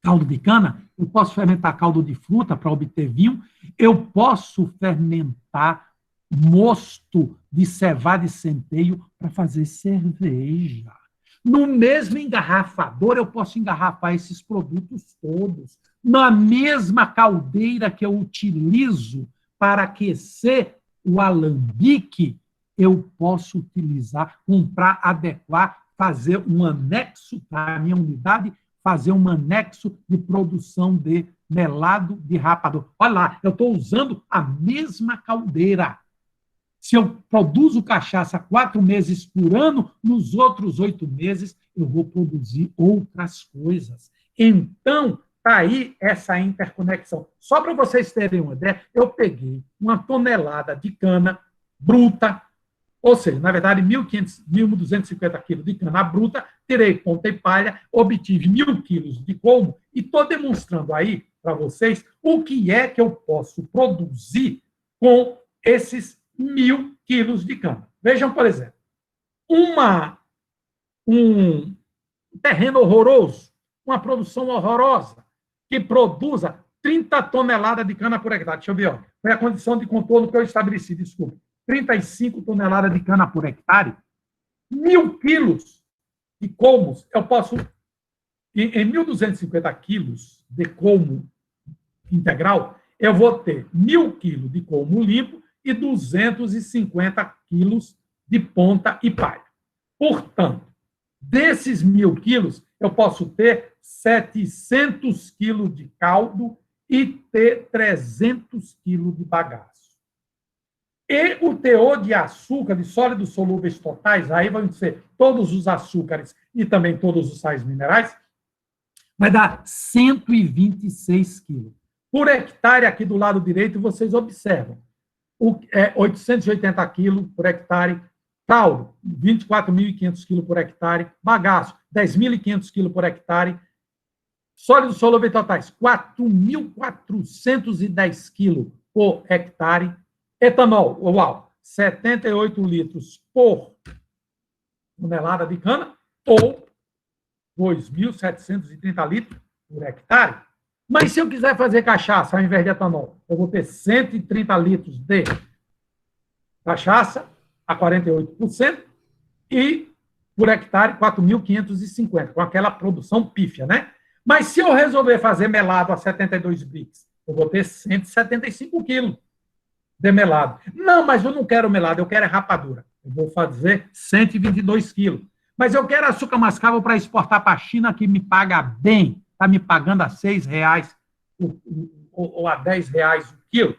caldo de cana, eu posso fermentar caldo de fruta para obter vinho, eu posso fermentar mosto de cevada e centeio para fazer cerveja. No mesmo engarrafador, eu posso engarrafar esses produtos todos. Na mesma caldeira que eu utilizo para aquecer o alambique, eu posso utilizar, comprar, adequar, fazer um anexo para a minha unidade, fazer um anexo de produção de melado de rapador. Olha lá, eu estou usando a mesma caldeira. Se eu produzo cachaça 4 meses por ano, nos outros 8 meses eu vou produzir outras coisas. Então, está aí essa interconexão. Só para vocês terem uma ideia, eu peguei 1 tonelada de cana bruta, ou seja, na verdade, 1.250 quilos de cana bruta, tirei ponta e palha, obtive 1.000 quilos de colmo e estou demonstrando aí para vocês o que é que eu posso produzir com esses 1.000 quilos de cana. Vejam, por exemplo, um terreno horroroso, uma produção horrorosa, que produza 30 toneladas de cana por hectare. Deixa eu ver, ó. Foi a condição de contorno que eu estabeleci, desculpe. 35 toneladas de cana por hectare, 1.000 quilos de colmos, eu posso, em 1.250 quilos de colmo integral, eu vou ter 1.000 quilos de colmo limpo e 250 quilos de ponta e palha. Portanto, desses 1.000 quilos, eu posso ter 700 quilos de caldo e ter 300 quilos de bagaço. E o teor de açúcar, de sólidos solúveis totais, aí vão ser todos os açúcares e também todos os sais minerais, vai dar 126 quilos. Por hectare, aqui do lado direito, vocês observam, 880 quilos por hectare, caldo, 24.500 quilos por hectare, bagaço, 10.500 quilos por hectare, sólidos solúveis totais, 4.410 quilos por hectare, etanol, 78 litros por tonelada de cana, ou 2.730 litros por hectare. Mas se eu quiser fazer cachaça ao invés de etanol, eu vou ter 130 litros de cachaça a 48% e por hectare 4.550, com aquela produção pífia, né? Mas se eu resolver fazer melado a 72 brix, eu vou ter 175 quilos de melado. Não, mas eu não quero melado, eu quero rapadura. Eu vou fazer 122 quilos. Mas eu quero açúcar mascavo para exportar para a China, que me paga bem. Está me pagando a R$6 ou a R$ 10 o quilo,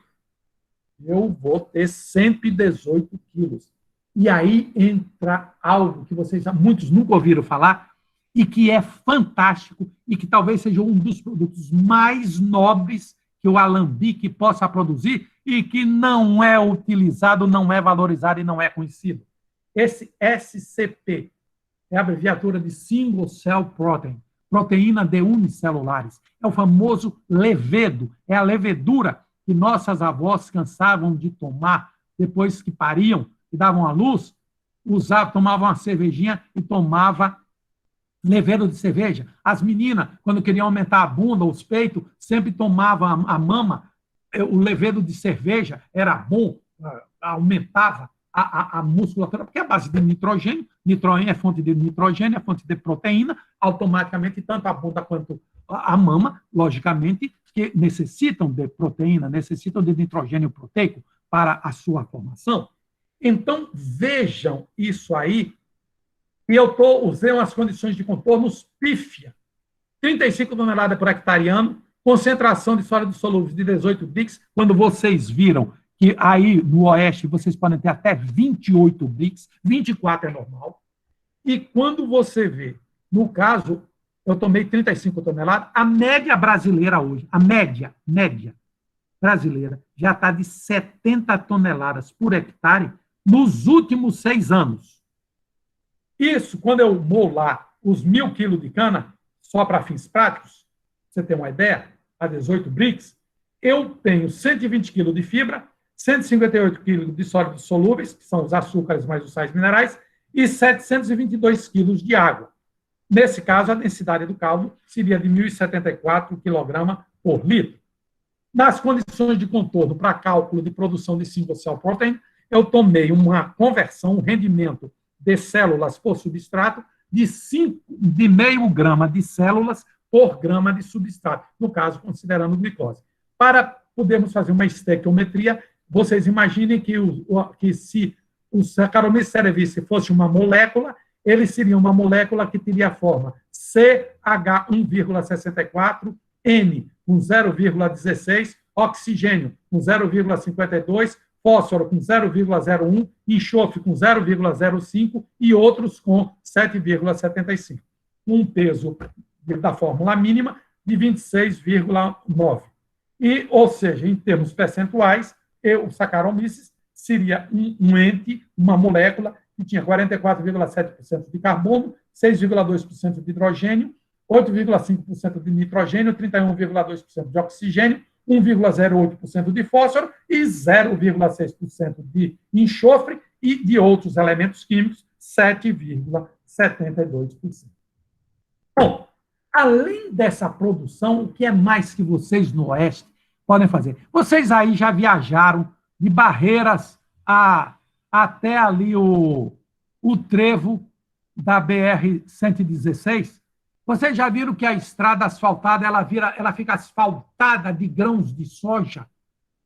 eu vou ter 118 quilos. E aí entra algo que muitos nunca ouviram falar, e que é fantástico, e que talvez seja um dos produtos mais nobres que o alambique possa produzir, e que não é utilizado, não é valorizado e não é conhecido. Esse SCP é a abreviatura de Single Cell Protein, proteína de unicelulares. É o famoso levedo, é a levedura que nossas avós cansavam de tomar depois que pariam e davam à luz, tomavam uma cervejinha e tomava levedo de cerveja. As meninas, quando queriam aumentar a bunda, os peitos, sempre tomavam a mama. O levedo de cerveja era bom, aumentava a musculatura, porque é a base de nitrogênio, nitrogênio é fonte de nitrogênio, é fonte de proteína, automaticamente tanto a bunda quanto a mama, logicamente, que necessitam de proteína, necessitam de nitrogênio proteico para a sua formação. Então, vejam isso aí, e eu usei umas condições de contornos pífia, 35 toneladas por hectare ano, concentração de sólidos solúveis de 18 BRICS, quando vocês viram que aí no Oeste vocês podem ter até 28 BRICS, 24 é normal. E quando você vê, no caso, eu tomei 35 toneladas, a média brasileira hoje, a média brasileira, já está de 70 toneladas por hectare nos últimos 6 anos. Isso, quando eu vou lá os 1.000 quilos de cana, só para fins práticos, você tem uma ideia, a 18 BRICS, eu tenho 120 quilos de fibra, 158 quilos de sólidos solúveis, que são os açúcares mais os sais minerais, e 722 quilos de água. Nesse caso, a densidade do caldo seria de 1.074 kg por litro. Nas condições de contorno para cálculo de produção de single cell protein, eu tomei uma conversão, um rendimento de células por substrato de 0,5 grama de células por grama de substrato, no caso, considerando glicose. Para podermos fazer uma estequiometria, vocês imaginem que se o Saccharomyces cerevisiae fosse uma molécula, ele seria uma molécula que teria a forma CH1,64, N com 0,16, oxigênio com 0,52, fósforo com 0,01, enxofre com 0,05 e outros com 7,75. Um peso da fórmula mínima de 26,9. E, ou seja, em termos percentuais, o Saccharomyces seria um ente, uma molécula que tinha 44,7% de carbono, 6,2% de hidrogênio, 8,5% de nitrogênio, 31,2% de oxigênio, 1,08% de fósforo e 0,6% de enxofre e de outros elementos químicos, 7,72%. Bom, além dessa produção, o que é mais que vocês no Oeste podem fazer? Vocês aí já viajaram de Barreiras até ali o trevo da BR-116? Vocês já viram que a estrada asfaltada ela fica asfaltada de grãos de soja?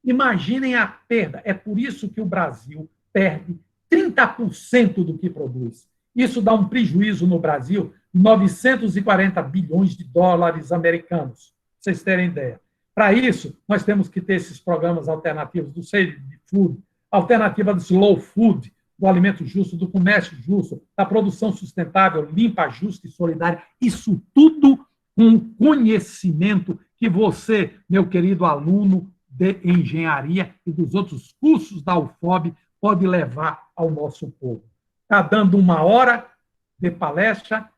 Imaginem a perda. É por isso que o Brasil perde 30% do que produz. Isso dá um prejuízo no Brasil de 940 bilhões de dólares americanos, para vocês terem ideia. Para isso, nós temos que ter esses programas alternativos do Safe Food, alternativa do Slow Food, do alimento justo, do comércio justo, da produção sustentável, limpa, justa e solidária. Isso tudo com conhecimento que você, meu querido aluno de engenharia e dos outros cursos da UFOB, pode levar ao nosso povo. Está dando 1 hora de palestra.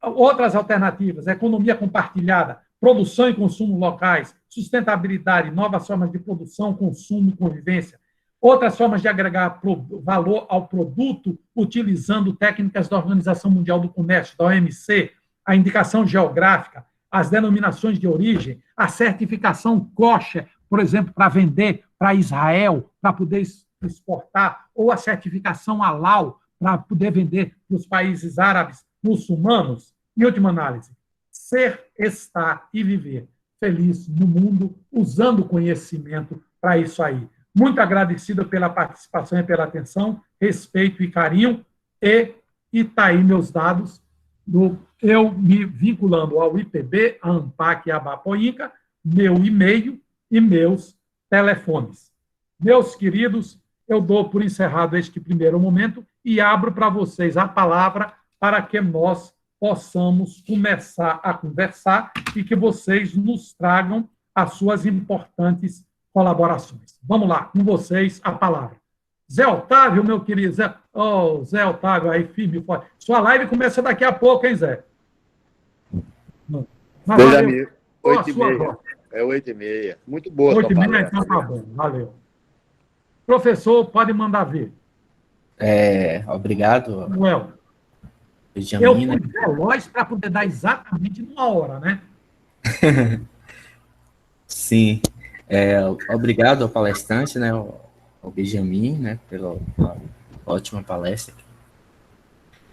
Outras alternativas, economia compartilhada, produção e consumo locais, sustentabilidade, novas formas de produção, consumo e convivência. Outras formas de agregar valor ao produto, utilizando técnicas da Organização Mundial do Comércio, da OMC, a indicação geográfica, as denominações de origem, a certificação kosher, por exemplo, para vender para Israel, para poder exportar, ou a certificação halal, para poder vender para os países árabes, muçulmanos. Em última análise, ser, estar e viver feliz no mundo, usando conhecimento para isso aí. Muito agradecido pela participação e pela atenção, respeito e carinho, e está aí meus dados, eu me vinculando ao IPB, a ANPAC e a Abapoinca, meu e-mail e meus telefones. Meus queridos, eu dou por encerrado este primeiro momento e abro para vocês a palavra para que nós possamos começar a conversar e que vocês nos tragam as suas importantes colaborações. Vamos lá, com vocês a palavra. Zé Otávio, meu querido, Zé Otávio, aí, firme e forte. Sua live começa daqui a pouco, hein, Zé? Pois, amigo, 8h30. É 8h30. Muito boa. 8h30, então tá bom, valeu. Professor, pode mandar ver. Obrigado. Manuel, eu fui veloz para poder dar exatamente numa hora, né? Sim. Obrigado ao palestrante, né, ao Benjamin, né, pela ótima palestra.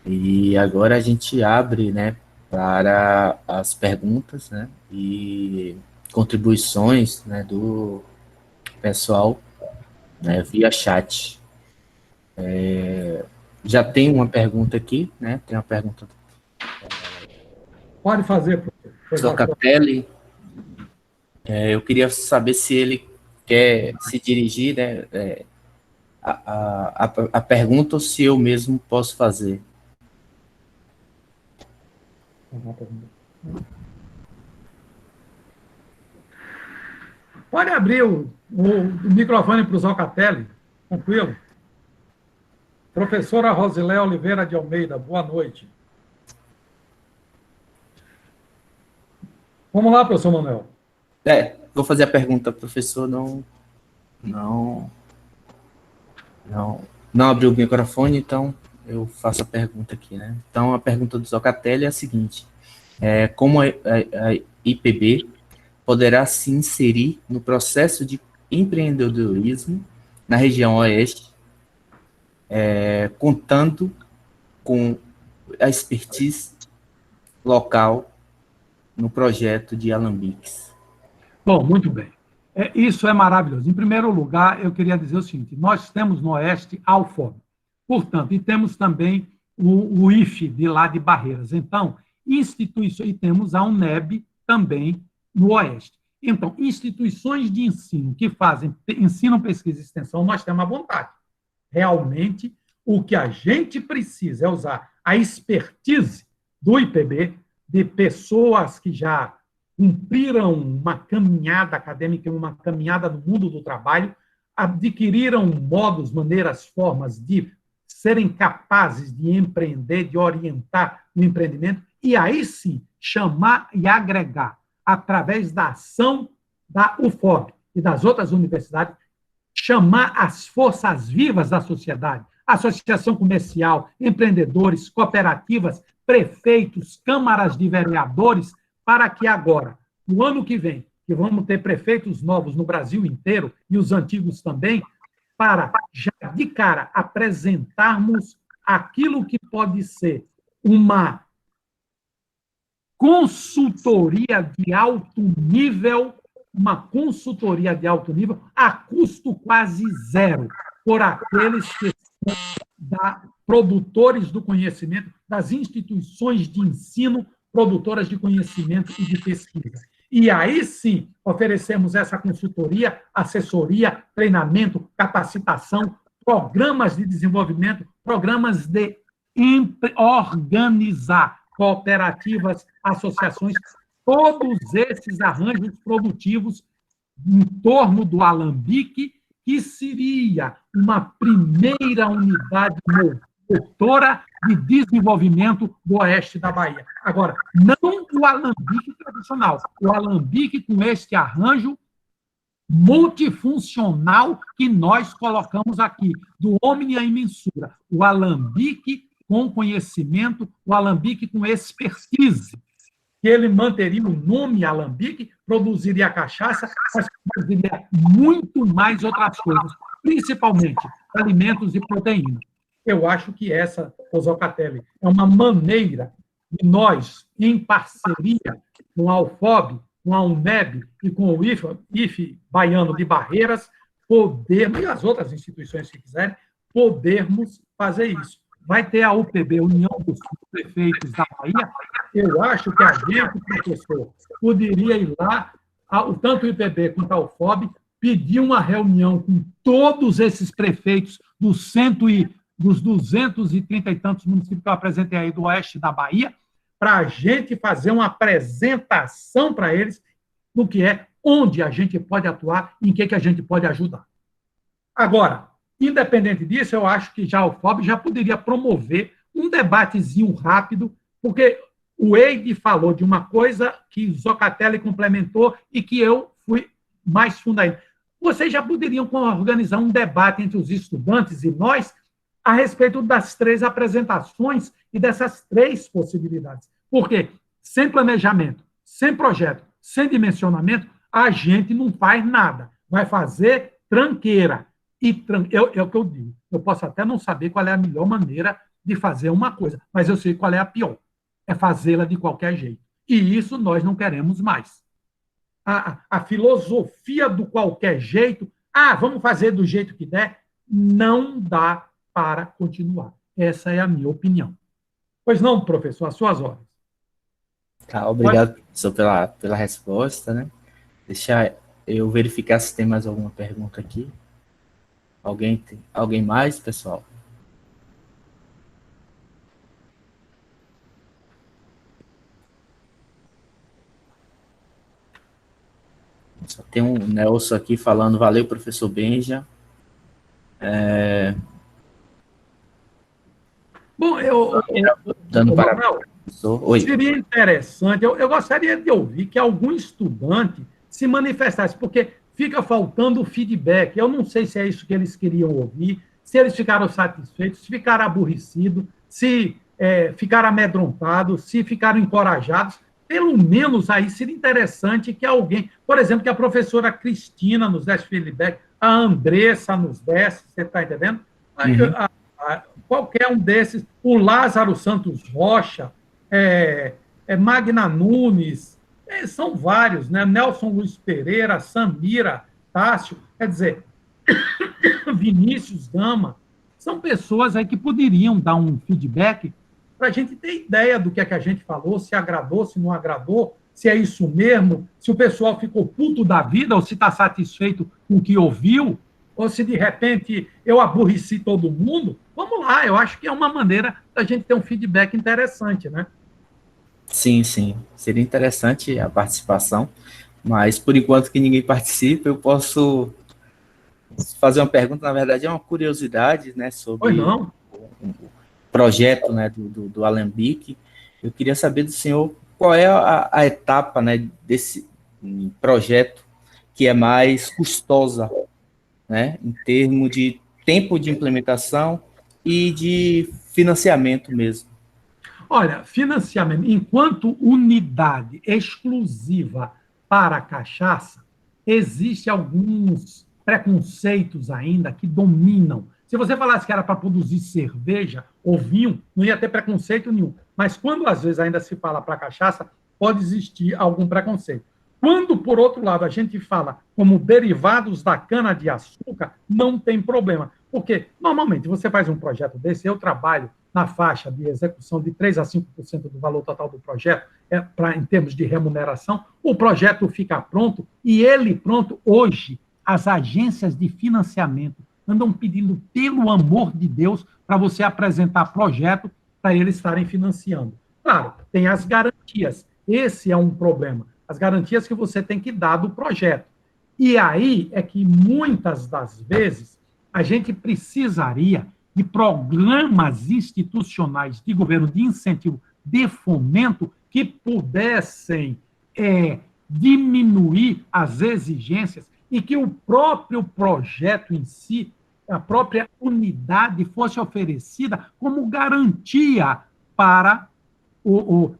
E agora a gente abre, né, para as perguntas, né, e contribuições, né, do pessoal, né, via chat. Já tem uma pergunta aqui, né? Tem uma pergunta. Pode fazer, professor. Zocatelli. Eu queria saber se ele quer se dirigir, né, a pergunta ou se eu mesmo posso fazer. Pode abrir o microfone para o Zocatelli, tranquilo. Professora Rosilé Oliveira de Almeida, boa noite. Vamos lá, professor Manuel. Vou fazer a pergunta, professor, não abriu o microfone, então eu faço a pergunta aqui, né? Então, a pergunta do Zocatelli é a seguinte: como a IPB poderá se inserir no processo de empreendedorismo na região Oeste, contando com a expertise local no projeto de alambiques? Bom, muito bem. Isso é maravilhoso. Em primeiro lugar, eu queria dizer o seguinte: nós temos no Oeste a UFOB, portanto, e temos também o IFE de lá de Barreiras. Então, instituições, e temos a UNEB também no Oeste. Então, instituições de ensino que fazem ensino, pesquisa e extensão, nós temos à vontade. Realmente, o que a gente precisa é usar a expertise do IPB, de pessoas que já cumpriram uma caminhada acadêmica, uma caminhada no mundo do trabalho, adquiriram modos, maneiras, formas de serem capazes de empreender, de orientar o empreendimento, e aí sim chamar e agregar, através da ação da UFOB e das outras universidades, chamar as forças vivas da sociedade, associação comercial, empreendedores, cooperativas, prefeitos, câmaras de vereadores, para que agora, no ano que vem, que vamos ter prefeitos novos no Brasil inteiro, e os antigos também, para, já de cara, apresentarmos aquilo que pode ser uma consultoria de alto nível, a custo quase zero, por aqueles que são produtores do conhecimento, das instituições de ensino, produtoras de conhecimento e de pesquisa. E aí sim, oferecemos essa consultoria, assessoria, treinamento, capacitação, programas de desenvolvimento, programas de organizar cooperativas, associações, todos esses arranjos produtivos em torno do alambique, que seria uma primeira unidade motora de desenvolvimento do Oeste da Bahia. Agora, não o alambique tradicional, o alambique com este arranjo multifuncional que nós colocamos aqui, do Omni à imensura, o alambique com conhecimento, o alambique com expertise, que ele manteria o nome alambique, produziria cachaça, mas produziria muito mais outras coisas, principalmente alimentos e proteínas. Eu acho que essa, Zocatelli, é uma maneira de nós, em parceria com a UFOB, com a UNEB e com o IFE Baiano de Barreiras, podermos, e as outras instituições que quiserem, podermos fazer isso. Vai ter a UPB, União dos Prefeitos da Bahia. Eu acho que a gente, professor, poderia ir lá tanto o IPB quanto a UFOB pediu uma reunião com todos esses prefeitos dos 230 e tantos municípios que eu apresentei aí do oeste da Bahia, para a gente fazer uma apresentação para eles do que é, onde a gente pode atuar, em que a gente pode ajudar. Agora, independente disso, eu acho que já o FOB já poderia promover um debatezinho rápido, porque o Eide falou de uma coisa que Zocatelli complementou e que eu fui mais fundo ainda. Vocês já poderiam organizar um debate entre os estudantes e nós a respeito das 3 apresentações e dessas 3 possibilidades. Porque sem planejamento, sem projeto, sem dimensionamento, a gente não faz nada. Vai fazer tranqueira. E é o que eu digo. Eu posso até não saber qual é a melhor maneira de fazer uma coisa, mas eu sei qual é a pior. É fazê-la de qualquer jeito. E isso nós não queremos mais. A filosofia do qualquer jeito, vamos fazer do jeito que der, não dá para continuar. Essa é a minha opinião. Pois não, professor, às suas ordens. Tá, obrigado, professor, pela resposta, né? Deixa eu verificar se tem mais alguma pergunta aqui. Alguém mais, pessoal? Só tem um Nelson aqui falando, valeu, professor Benja. Bom, Dando para Oi. Seria interessante, eu gostaria de ouvir que algum estudante se manifestasse, porque fica faltando o feedback. Eu não sei se é isso que eles queriam ouvir, se eles ficaram satisfeitos, se ficaram aborrecidos, se ficaram amedrontados, se ficaram encorajados. Pelo menos aí seria interessante que alguém, por exemplo, que a professora Cristina nos desse feedback, a Andressa nos desse, você está entendendo? Qualquer um desses, o Lázaro Santos Rocha, Magna Nunes, são vários, né? Nelson Luiz Pereira, Samira, Tássio, quer dizer, Vinícius Gama, são pessoas aí que poderiam dar um feedback para a gente ter ideia do que é que a gente falou, se agradou, se não agradou, se é isso mesmo, se o pessoal ficou puto da vida, ou se está satisfeito com o que ouviu, ou se de repente eu aborreci todo mundo. Vamos lá, eu acho que é uma maneira da gente ter um feedback interessante, né? Sim, sim. Seria interessante a participação, mas por enquanto que ninguém participa, eu posso fazer uma pergunta, na verdade é uma curiosidade, né, sobre o projeto, né, do Alambique. Eu queria saber do senhor qual é a etapa, né, desse projeto que é mais custosa, né, em termos de tempo de implementação e de financiamento mesmo. Olha, financiamento, enquanto unidade exclusiva para a cachaça, existem alguns preconceitos ainda que dominam. Se você falasse que era para produzir cerveja ou vinho, não ia ter preconceito nenhum. Mas quando, às vezes, ainda se fala para cachaça, pode existir algum preconceito. Quando, por outro lado, a gente fala como derivados da cana-de-açúcar, não tem problema. Porque, normalmente, você faz um projeto desse, eu trabalho na faixa de execução de 3% a 5% do valor total do projeto, em termos de remuneração, o projeto fica pronto, e ele pronto, hoje, as agências de financiamento andam pedindo, pelo amor de Deus, para você apresentar projeto para eles estarem financiando. Claro, tem as garantias, esse é um problema, as garantias que você tem que dar do projeto. E aí é que, muitas das vezes, a gente precisaria de programas institucionais de governo, de incentivo, de fomento, que pudessem diminuir as exigências e que o próprio projeto em si, a própria unidade, fosse oferecida como garantia para o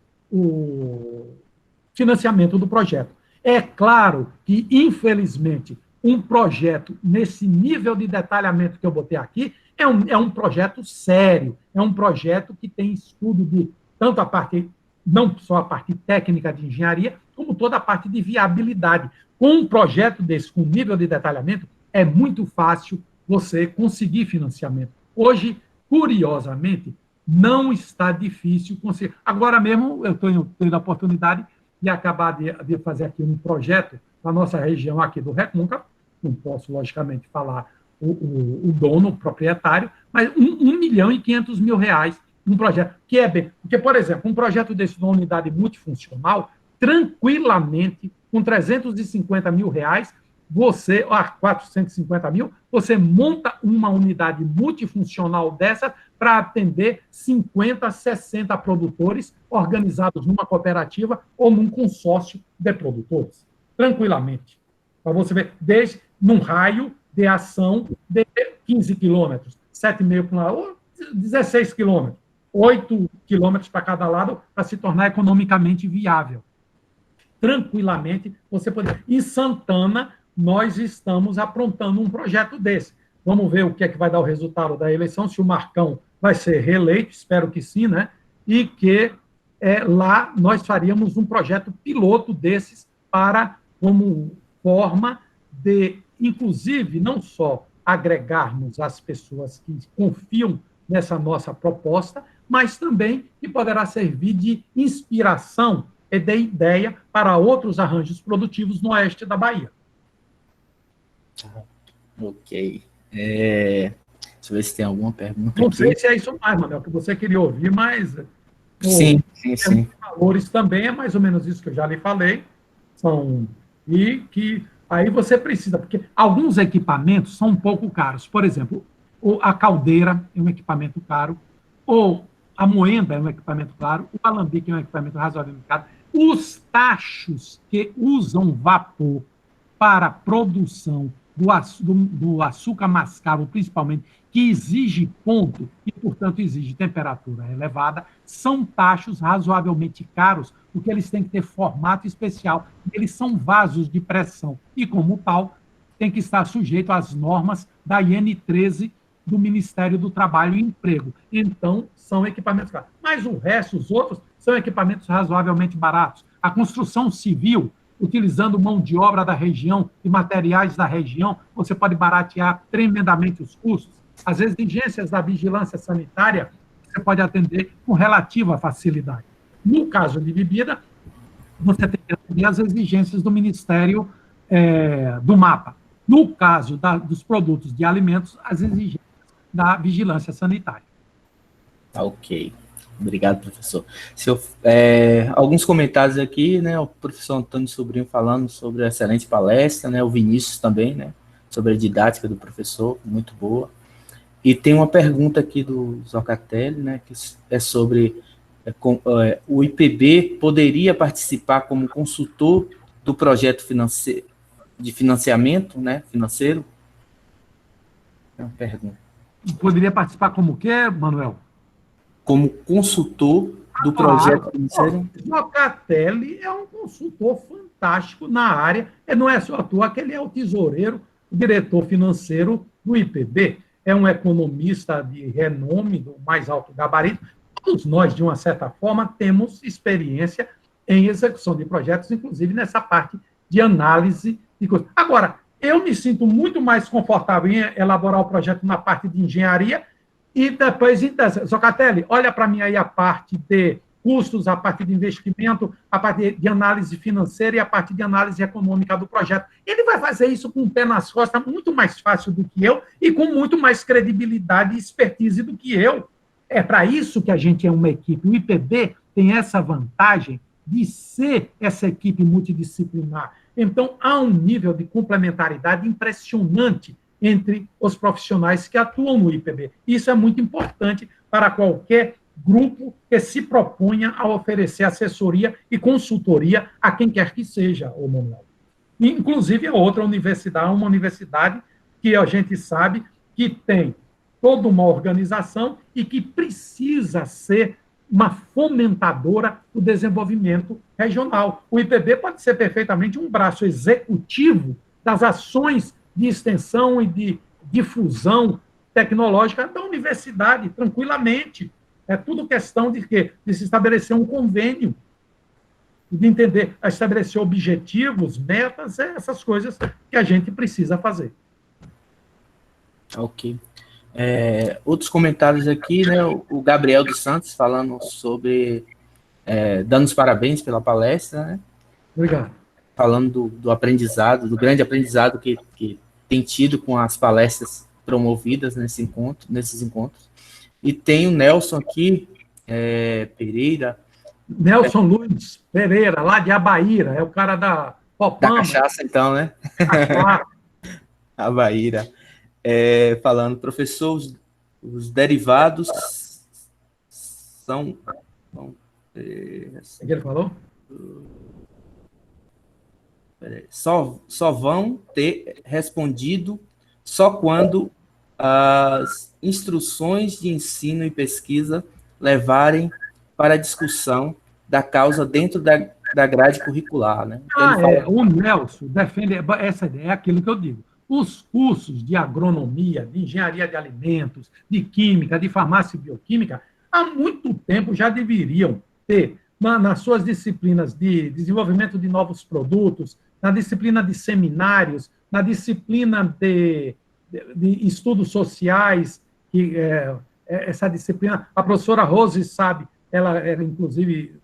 financiamento do projeto. É claro que, infelizmente, um projeto nesse nível de detalhamento que eu botei aqui é um projeto sério, é um projeto que tem estudo de tanto a parte, não só a parte técnica de engenharia, como toda a parte de viabilidade. Com um projeto desse, com nível de detalhamento, é muito fácil você conseguir financiamento. Hoje, curiosamente, não está difícil conseguir. Agora mesmo, eu estou tendo a oportunidade de acabar de fazer aqui um projeto na nossa região aqui do Recôncavo, não posso, logicamente, falar o dono, o proprietário, mas R$ 1.500.000 um projeto, que é bem... Porque, por exemplo, um projeto desse de uma unidade multifuncional, tranquilamente, com R$ 350 mil, você, 450 mil, você monta uma unidade multifuncional dessa para atender 50, 60 produtores organizados numa cooperativa ou num consórcio de produtores. Tranquilamente. Para você ver, desde num raio de ação de 15 quilômetros, 7,5 para um lado, 16 quilômetros, 8 quilômetros para cada lado, para se tornar economicamente viável. Tranquilamente, você pode... Em Santana, nós estamos aprontando um projeto desse. Vamos ver o que é que vai dar o resultado da eleição, se o Marcão vai ser reeleito, espero que sim, né? E que lá nós faríamos um projeto piloto desses para, como forma de, inclusive, não só agregarmos as pessoas que confiam nessa nossa proposta, mas também que poderá servir de inspiração e de ideia para outros arranjos produtivos no oeste da Bahia. Ok. Deixa eu ver se tem alguma pergunta. Não sei se é isso mais, Manuel, que você queria ouvir, mas... Sim. Valores também é mais ou menos isso que eu já lhe falei. E que aí você precisa, porque alguns equipamentos são um pouco caros. Por exemplo, a caldeira é um equipamento caro, ou a moenda é um equipamento caro, o alambique é um equipamento razoavelmente caro. Os tachos que usam vapor para a produção do açúcar mascavo, principalmente, que exige ponto e, portanto, exige temperatura elevada, são tachos razoavelmente caros, porque eles têm que ter formato especial. Eles são vasos de pressão e, como tal, tem que estar sujeito às normas da IN 13 do Ministério do Trabalho e Emprego. Então, são equipamentos caros. Mas o resto, os outros, são equipamentos razoavelmente baratos. A construção civil, utilizando mão de obra da região e materiais da região, você pode baratear tremendamente os custos. As exigências da vigilância sanitária, você pode atender com relativa facilidade. No caso de bebida, você tem que atender às exigências do Ministério do MAPA. No caso dos produtos de alimentos, as exigências da vigilância sanitária. Ok. Obrigado, professor. Alguns comentários aqui, né? O professor Antônio Sobrinho falando sobre a excelente palestra, né? O Vinícius também, né? Sobre a didática do professor, muito boa. E tem uma pergunta aqui do Zocatelli, né? Que é sobre o IPB poderia participar como consultor do projeto de financiamento, né? Financeiro? É uma pergunta. Poderia participar como o quê, Manuel? Como consultor do projeto financeiro. Zocatelli é um consultor fantástico na área, e não é só à toa que ele é o tesoureiro, o diretor financeiro do IPB, é um economista de renome, do mais alto gabarito. Todos nós, de uma certa forma, temos experiência em execução de projetos, inclusive nessa parte de análise de coisas. Agora, eu me sinto muito mais confortável em elaborar o projeto na parte de engenharia e depois, Zocatelli, olha para mim aí a parte de custos, a parte de investimento, a parte de análise financeira e a parte de análise econômica do projeto. Ele vai fazer isso com o pé nas costas muito mais fácil do que eu e com muito mais credibilidade e expertise do que eu. É para isso que a gente é uma equipe. O IPB tem essa vantagem de ser essa equipe multidisciplinar. Então, há um nível de complementaridade impressionante entre os profissionais que atuam no IPB. Isso é muito importante para qualquer grupo que se proponha a oferecer assessoria e consultoria a quem quer que seja, o Manuel. Inclusive, é outra universidade, uma universidade que a gente sabe que tem toda uma organização e que precisa ser uma fomentadora do desenvolvimento regional. O IPB pode ser perfeitamente um braço executivo das ações de extensão e de difusão tecnológica da universidade, tranquilamente. É tudo questão de quê? De se estabelecer um convênio, de entender, estabelecer objetivos, metas, essas coisas que a gente precisa fazer. Ok. Outros comentários aqui, né? O Gabriel dos Santos falando sobre, dando os parabéns pela palestra, né? Obrigado. falando do aprendizado, do grande aprendizado que tem tido com as palestras promovidas nesses encontros. E tem o Nelson aqui, Pereira. Nelson Luiz Pereira, lá de Abaíra, é o cara da Popama. Da cachaça, então, né? Abaíra. Falando, professor, os derivados são... O que ele falou? Só vão ter respondido só quando as instruções de ensino e pesquisa levarem para a discussão da causa dentro da grade curricular, né? Então, o Nelson defende essa ideia, é aquilo que eu digo. Os cursos de agronomia, de engenharia de alimentos, de química, de farmácia e bioquímica, há muito tempo já deveriam ter, nas suas disciplinas de desenvolvimento de novos produtos, na disciplina de seminários, na disciplina de estudos sociais, que essa disciplina, a professora Rose sabe, ela inclusive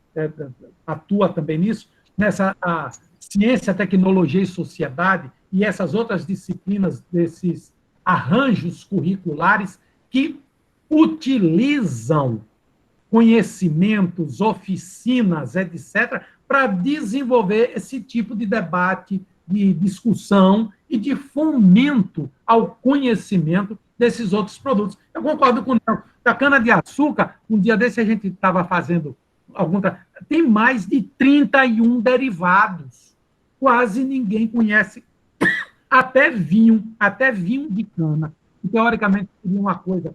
atua também nisso, nessa a ciência, tecnologia e sociedade, e essas outras disciplinas, desses arranjos curriculares que utilizam conhecimentos, oficinas, etc., para desenvolver esse tipo de debate, de discussão e de fomento ao conhecimento desses outros produtos. Eu concordo com o Nelson. Da cana-de-açúcar, um dia desse a gente estava fazendo tem mais de 31 derivados. Quase ninguém conhece. Até vinho de cana. E, teoricamente, seria uma coisa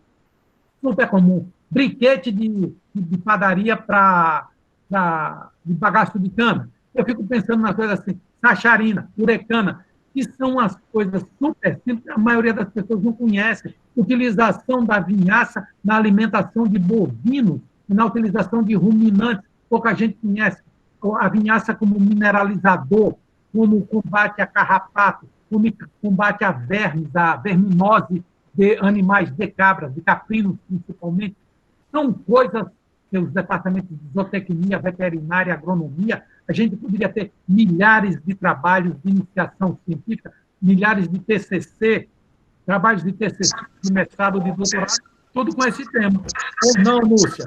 super comum. Briquete de padaria de bagaço de cana. Eu fico pensando nas coisas assim, sacharina, urecana, que são as coisas super simples, a maioria das pessoas não conhece. Utilização da vinhaça na alimentação de bovinos, na utilização de ruminantes, pouca gente conhece. A vinhaça como mineralizador, como combate a carrapato, como combate a vermes, a verminose de animais, de cabras, de caprinos, principalmente. São coisas que os departamentos de zootecnia, veterinária, agronomia, a gente poderia ter milhares de trabalhos de iniciação científica, milhares de TCC, trabalhos de TCC, de mestrado, de doutorado, tudo com esse tema. Ou não, Núcia?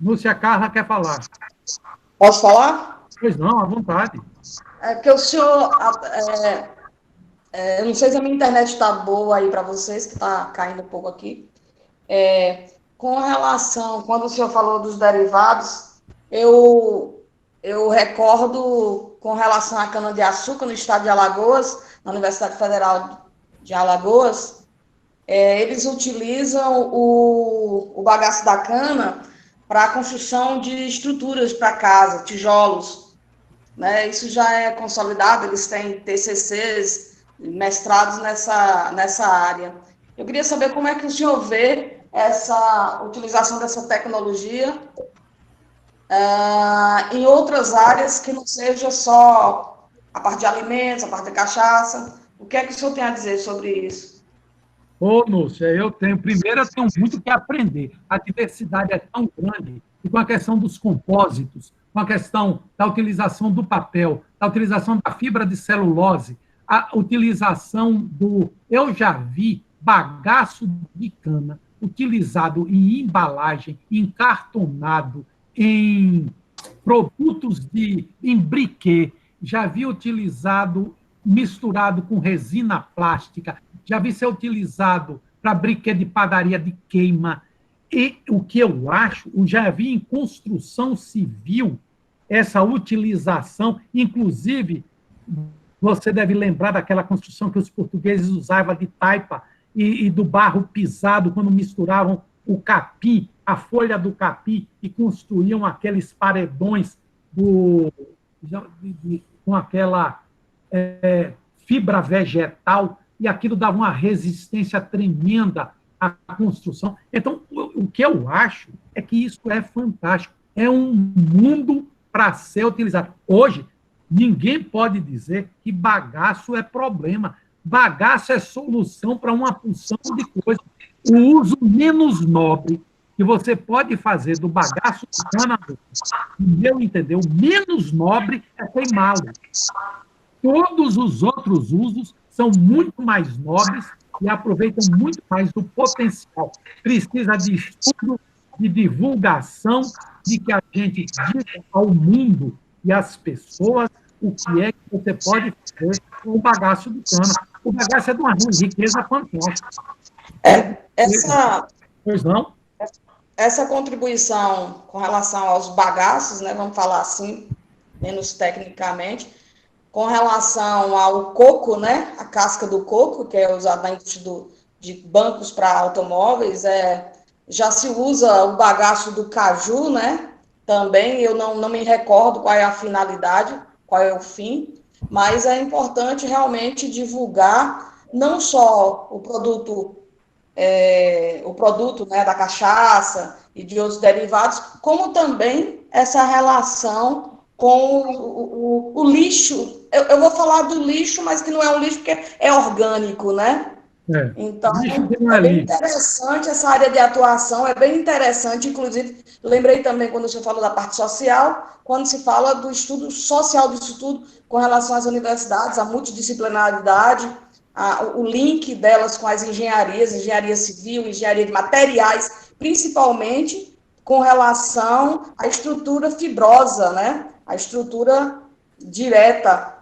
Núcia Carla quer falar. Posso falar? Pois não, à vontade. É que o senhor... eu não sei se a minha internet está boa aí para vocês, que está caindo um pouco aqui. Com relação, quando o senhor falou dos derivados, eu recordo com relação à cana-de-açúcar no estado de Alagoas, na Universidade Federal de Alagoas, eles utilizam o bagaço da cana para a construção de estruturas para casa, tijolos, né? Isso já é consolidado, eles têm TCCs, mestrados nessa área. Eu queria saber como é que o senhor vê essa utilização dessa tecnologia em outras áreas que não seja só a parte de alimentos, a parte da cachaça. O que é que o senhor tem a dizer sobre isso? Ô, Núcia, eu tenho muito que aprender. A diversidade é tão grande, e com a questão dos compósitos, com a questão da utilização do papel, da utilização da fibra de celulose, a utilização eu já vi bagaço de cana utilizado em embalagem, encartonado, em produtos em briquet, já vi utilizado misturado com resina plástica, já vi ser utilizado para briquet de padaria de queima. E o que eu acho, já vi em construção civil essa utilização, inclusive, você deve lembrar daquela construção que os portugueses usavam de taipa e do barro pisado, quando misturavam o capim, a folha do capim, e construíam aqueles paredões com aquela fibra vegetal, e aquilo dava uma resistência tremenda à construção. Então, o que eu acho é que isso é fantástico. É um mundo para ser utilizado. Hoje, ninguém pode dizer que bagaço é problema. Bagaço é solução para uma porção de coisas. O uso menos nobre que que você pode fazer do bagaço de cana, no meu entender, o menos nobre é queimá-lo. Todos os outros usos são muito mais nobres e aproveitam muito mais do potencial. Precisa de estudo, de divulgação, de que a gente diga ao mundo e às pessoas o que é que você pode fazer com o bagaço de cana. O bagaço é de uma riqueza fantástica. Pois não? Essa contribuição com relação aos bagaços, né, vamos falar assim, menos tecnicamente, com relação ao coco, né, a casca do coco, que é usada na indústria de bancos para automóveis, já se usa o bagaço do caju, né, também, eu não me recordo qual é a finalidade, qual é o fim, mas é importante realmente divulgar não só o produto, né, da cachaça e de outros derivados, como também essa relação com o lixo. Eu vou falar do lixo, mas que não é um lixo porque é orgânico, né? Então, é bem interessante essa área de atuação, é bem interessante, inclusive, lembrei também quando você falou da parte social, quando se fala do estudo social disso tudo, com relação às universidades, a multidisciplinaridade, o link delas com as engenharias, engenharia civil, engenharia de materiais, principalmente com relação à estrutura fibrosa, né? A estrutura direta,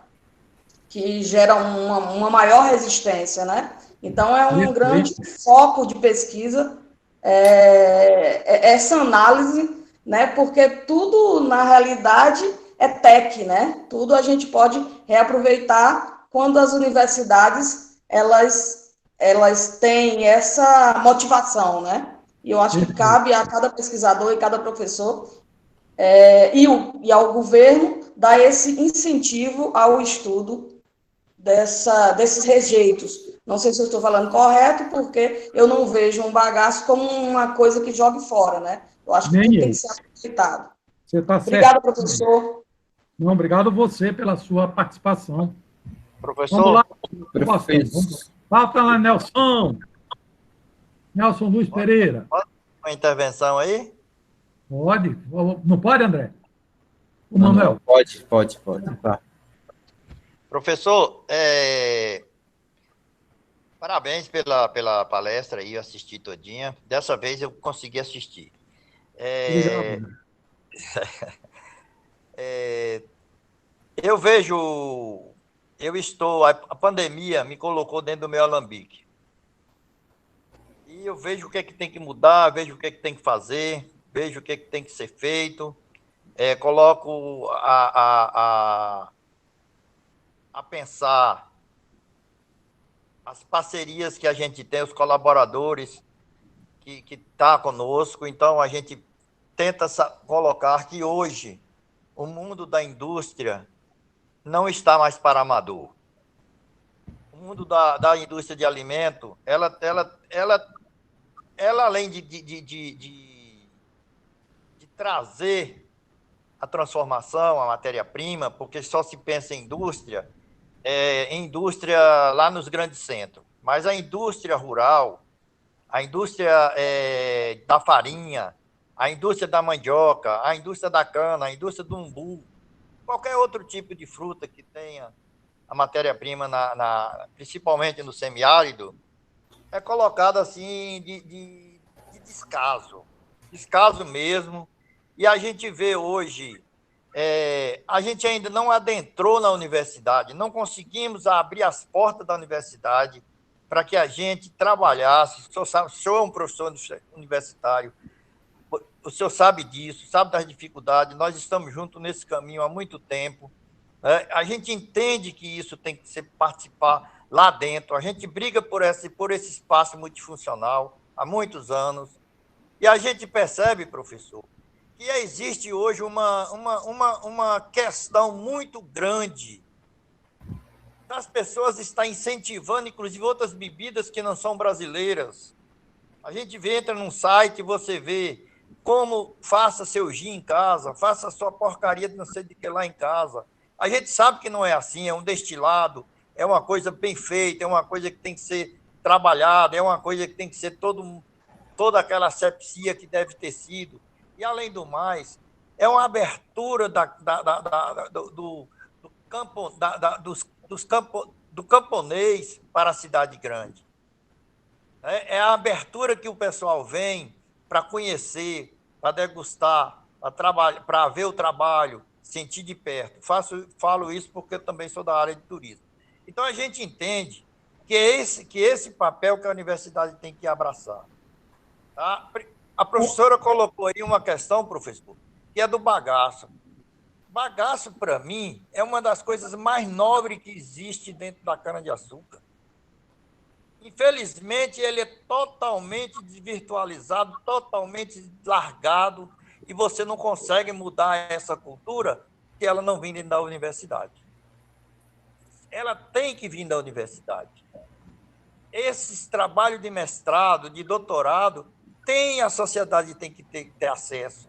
que gera uma maior resistência, né? Então, é um grande foco de pesquisa, essa análise, né? Porque tudo, na realidade, é tech, né? Tudo a gente pode reaproveitar quando as universidades, elas têm essa motivação, né? E eu acho que cabe a cada pesquisador e cada professor e ao governo dar esse incentivo ao estudo desses rejeitos. Não sei se eu estou falando correto, porque eu não vejo um bagaço como uma coisa que jogue fora, né? Eu acho que tudo tem que ser aproveitado. Você está certo. Obrigada, professor. Não, obrigado a você pela sua participação. Professor. Vamos lá. Falta lá, Nelson. Nelson Luiz Pereira. Pode uma intervenção aí? Pode. Não pode, André? O Manuel? Pode. Tá. Professor, parabéns pela palestra aí, eu assisti todinha. Dessa vez eu consegui assistir. Eu vejo, a pandemia me colocou dentro do meu alambique. E eu vejo o que é que tem que mudar, vejo o que é que tem que fazer, vejo o que é que tem que ser feito, coloco a pensar as parcerias que a gente tem, os colaboradores que estão conosco. Então, a gente tenta colocar que hoje o mundo da indústria não está mais para amador. O mundo da indústria de alimento, ela além de trazer a transformação, a matéria-prima, porque só se pensa em indústria lá nos grandes centros. Mas a indústria rural, a indústria da farinha, a indústria da mandioca, a indústria da cana, a indústria do umbu, qualquer outro tipo de fruta que tenha a matéria-prima, principalmente no semiárido, é colocada assim de descaso mesmo. E a gente vê hoje, a gente ainda não adentrou na universidade, não conseguimos abrir as portas da universidade para que a gente trabalhasse. O senhor é um professor universitário, o senhor sabe disso, sabe das dificuldades, nós estamos juntos nesse caminho há muito tempo. A gente entende que isso tem que ser participar lá dentro, a gente briga por esse espaço multifuncional há muitos anos, e a gente percebe, professor, que existe hoje uma questão muito grande das pessoas estar incentivando, inclusive, outras bebidas que não são brasileiras. A gente entra num site, você vê como faça seu gin em casa, faça a sua porcaria de não sei de que lá em casa. A gente sabe que não é assim, é um destilado, é uma coisa bem feita, é uma coisa que tem que ser trabalhada, é uma coisa que tem que ser todo toda aquela asepsia que deve ter sido. E, além do mais, é uma abertura do camponês para a cidade grande. É a abertura que o pessoal vem para conhecer, para degustar, para ver o trabalho, sentir de perto. Falo isso porque eu também sou da área de turismo. Então, a gente entende que esse papel que a universidade tem que abraçar. Tá? A professora colocou aí uma questão, professor, que é do bagaço. Bagaço, para mim, é uma das coisas mais nobres que existe dentro da cana-de-açúcar. Infelizmente, ele é totalmente desvirtualizado, totalmente largado, e você não consegue mudar essa cultura se ela não vem da universidade. Ela tem que vir da universidade. Esses trabalhos de mestrado, de doutorado, a sociedade tem que ter acesso.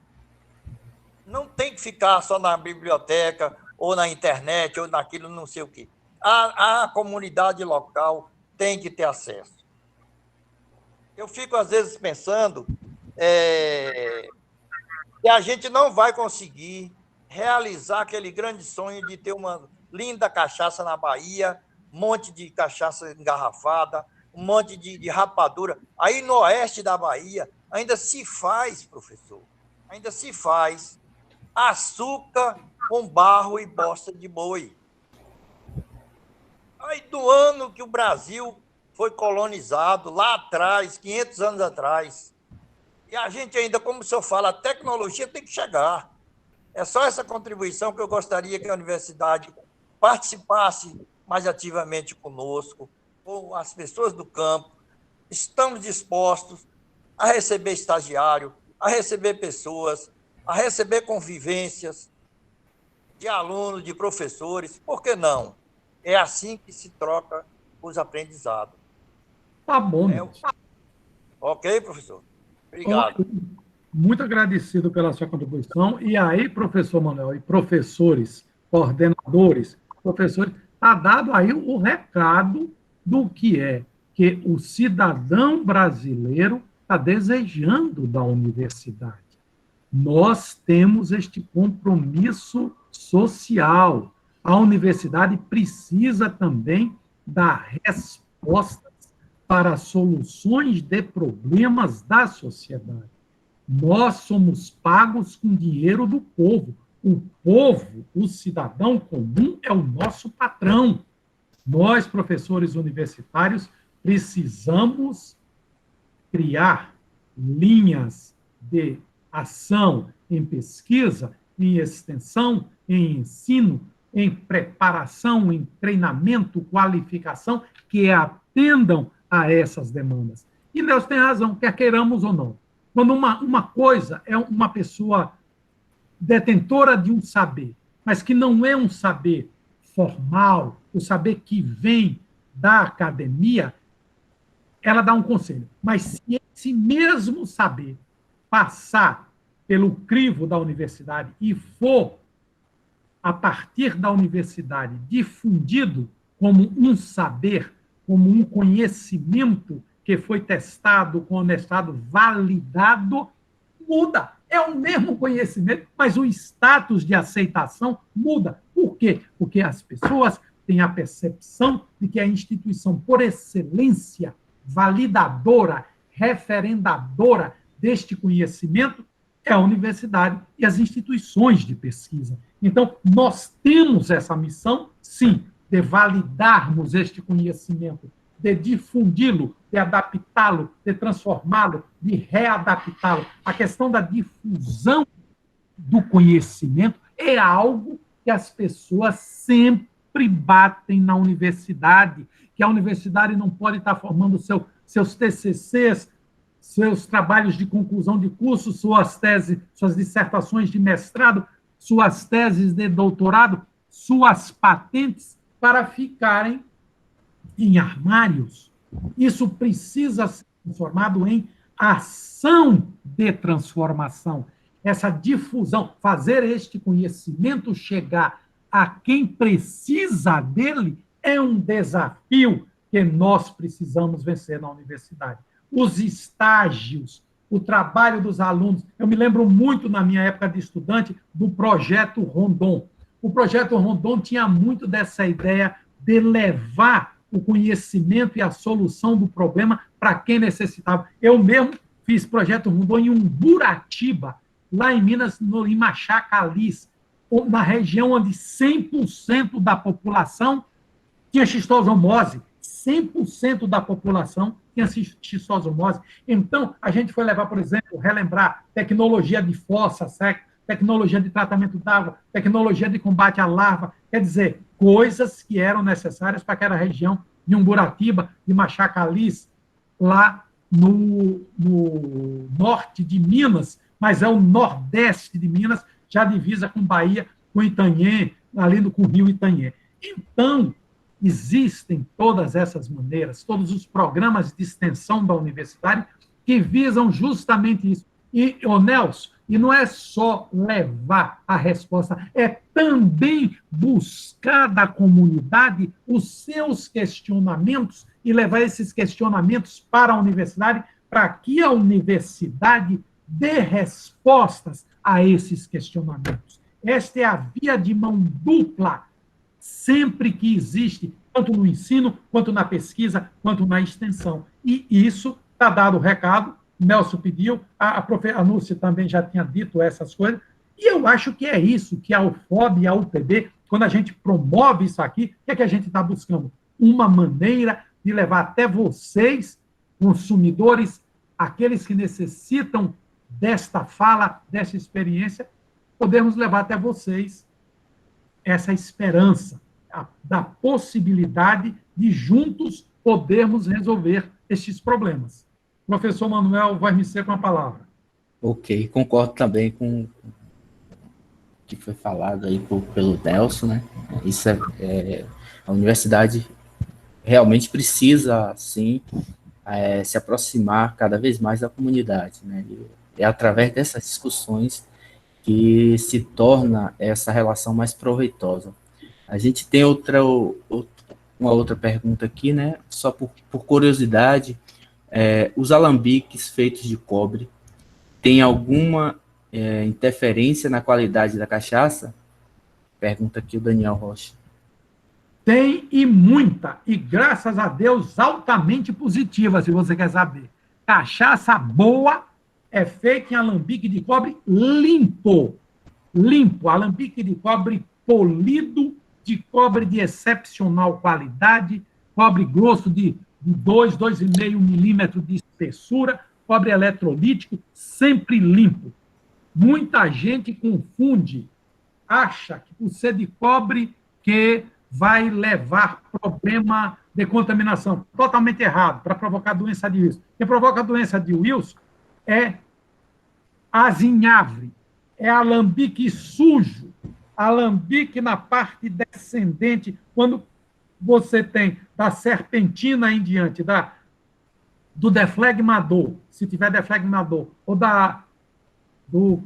Não tem que ficar só na biblioteca, ou na internet, ou naquilo, não sei o quê. A comunidade local tem que ter acesso. Eu fico, às vezes, pensando que a gente não vai conseguir realizar aquele grande sonho de ter uma linda cachaça na Bahia, um monte de cachaça engarrafada, um monte de rapadura. Aí, no oeste da Bahia, ainda se faz, professor, ainda se faz açúcar com barro e bosta de boi. Aí, do ano que o Brasil foi colonizado, lá atrás, 500 anos atrás, e a gente ainda, como o senhor fala, a tecnologia tem que chegar. É só essa contribuição que eu gostaria que a universidade participasse mais ativamente conosco, com as pessoas do campo. Estamos dispostos a receber estagiário, a receber pessoas, a receber convivências de alunos, de professores. Por que não? É assim que se troca os aprendizados. Tá bom, Ok, professor? Obrigado. Muito agradecido pela sua contribuição. E aí, professor Manuel, e professores, coordenadores, professores, está dado aí o recado do que o cidadão brasileiro está desejando da universidade. Nós temos este compromisso social. A universidade precisa também dar respostas para soluções de problemas da sociedade. Nós somos pagos com dinheiro do povo. O povo, o cidadão comum, é o nosso patrão. Nós, professores universitários, precisamos criar linhas de ação em pesquisa, em extensão, em ensino, em preparação, em treinamento, qualificação, que atendam a essas demandas. E Deus tem razão, quer queiramos ou não. Quando uma coisa é uma pessoa detentora de um saber, mas que não é um saber formal, o saber que vem da academia, ela dá um conselho. Mas se esse mesmo saber passar pelo crivo da universidade e for, a partir da universidade, difundido como um saber, como um conhecimento que foi testado, conectado, validado, muda. É o mesmo conhecimento, mas o status de aceitação muda. Por quê? Porque as pessoas têm a percepção de que a instituição, por excelência, validadora, referendadora deste conhecimento é a universidade e as instituições de pesquisa. Então, nós temos essa missão, sim, de validarmos este conhecimento, de difundi-lo, de adaptá-lo, de transformá-lo, de readaptá-lo. A questão da difusão do conhecimento é algo que as pessoas sempre batem na universidade, que a universidade não pode estar formando seus TCCs, seus trabalhos de conclusão de curso, suas teses, suas dissertações de mestrado, suas teses de doutorado, suas patentes, para ficarem em armários. Isso precisa ser transformado em ação de transformação. Essa difusão, fazer este conhecimento chegar a quem precisa dele, é um desafio que nós precisamos vencer na universidade. os estágios, o trabalho dos alunos. Eu me lembro muito, na minha época de estudante, do Projeto Rondon. O Projeto Rondon tinha muito dessa ideia de levar o conhecimento e a solução do problema para quem necessitava. Eu mesmo fiz Projeto Rondon em Umburatiba, lá em Minas, em Machacalis, na região onde 100% da população tinha xistosomose. 100% da população tinha xistosomose. Então, a gente foi levar, por exemplo, relembrar tecnologia de fossa, tecnologia de tratamento d'água, tecnologia de combate à larva, quer dizer, coisas que eram necessárias para aquela região de Umburatiba, de Machacalis, lá no norte de Minas, mas é o nordeste de Minas, já divisa com Bahia, com Itanhém, ali com o rio Itanhém. Então, existem todas essas maneiras, todos os programas de extensão da universidade que visam justamente isso. E, Nelson, e não é só levar a resposta, é também buscar da comunidade os seus questionamentos e levar esses questionamentos para a universidade, para que a universidade dê respostas a esses questionamentos. Esta é a via de mão dupla, sempre que existe, tanto no ensino, quanto na pesquisa, quanto na extensão. E isso está dado o recado, Nelson pediu, a Núcia também já tinha dito essas coisas, e eu acho que é isso que a UFOB e a UPB, quando a gente promove isso aqui, o que é que a gente está buscando? Uma maneira de levar até vocês, consumidores, aqueles que necessitam desta fala, dessa experiência, podemos levar até vocês essa esperança da possibilidade de juntos podermos resolver estes problemas. Professor Manuel vai me ser com a palavra. Ok, concordo também com o que foi falado aí pelo Nelson, né? Isso a universidade realmente precisa, sim, se aproximar cada vez mais da comunidade, né? É através dessas discussões que se torna essa relação mais proveitosa. A gente tem uma outra pergunta aqui, né? Só por curiosidade, os alambiques feitos de cobre têm alguma interferência na qualidade da cachaça? Pergunta aqui o Daniel Rocha. Tem e muita, e graças a Deus altamente positiva, se você quer saber. Cachaça boa é feita em alambique de cobre limpo. Limpo, alambique de cobre polido, de cobre de excepcional qualidade, cobre grosso de 2,5 milímetros de espessura, cobre eletrolítico, sempre limpo. Muita gente confunde, acha que por ser de cobre que vai levar problema de contaminação. Totalmente errado, para provocar doença de Wilson. Quem provoca a doença de Wilson é azinhavre, é alambique sujo, alambique na parte descendente, quando você tem da serpentina em diante, do deflegmador, se tiver deflegmador, ou do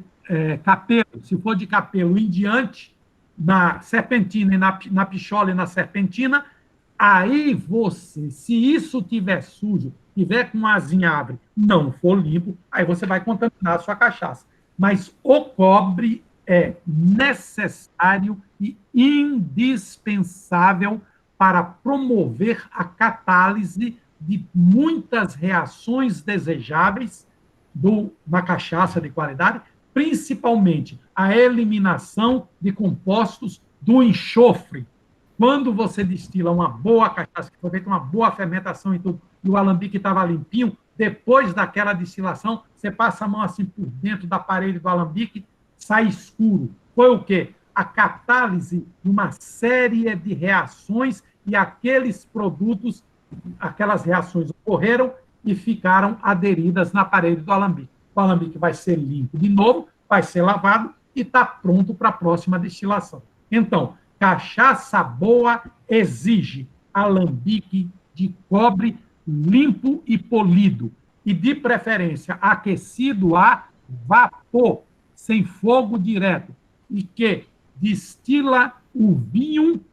capelo, se for de capelo em diante, na serpentina, e na pichola e na serpentina, aí você, se isso tiver sujo, tiver com azinhavre, não for limpo, aí você vai contaminar a sua cachaça. Mas o cobre é necessário e indispensável para promover a catálise de muitas reações desejáveis na cachaça de qualidade, principalmente a eliminação de compostos do enxofre. Quando você destila uma boa cachaça, que foi feita uma boa fermentação e tudo, e o alambique estava limpinho, depois daquela destilação, você passa a mão assim por dentro da parede do alambique, sai escuro. Foi o quê? A catálise de uma série de reações e aqueles produtos, aquelas reações ocorreram e ficaram aderidas na parede do alambique. O alambique vai ser limpo de novo, vai ser lavado e está pronto para a próxima destilação. Então, cachaça boa exige alambique de cobre limpo e polido, e de preferência aquecido a vapor, sem fogo direto, e que destila o vinho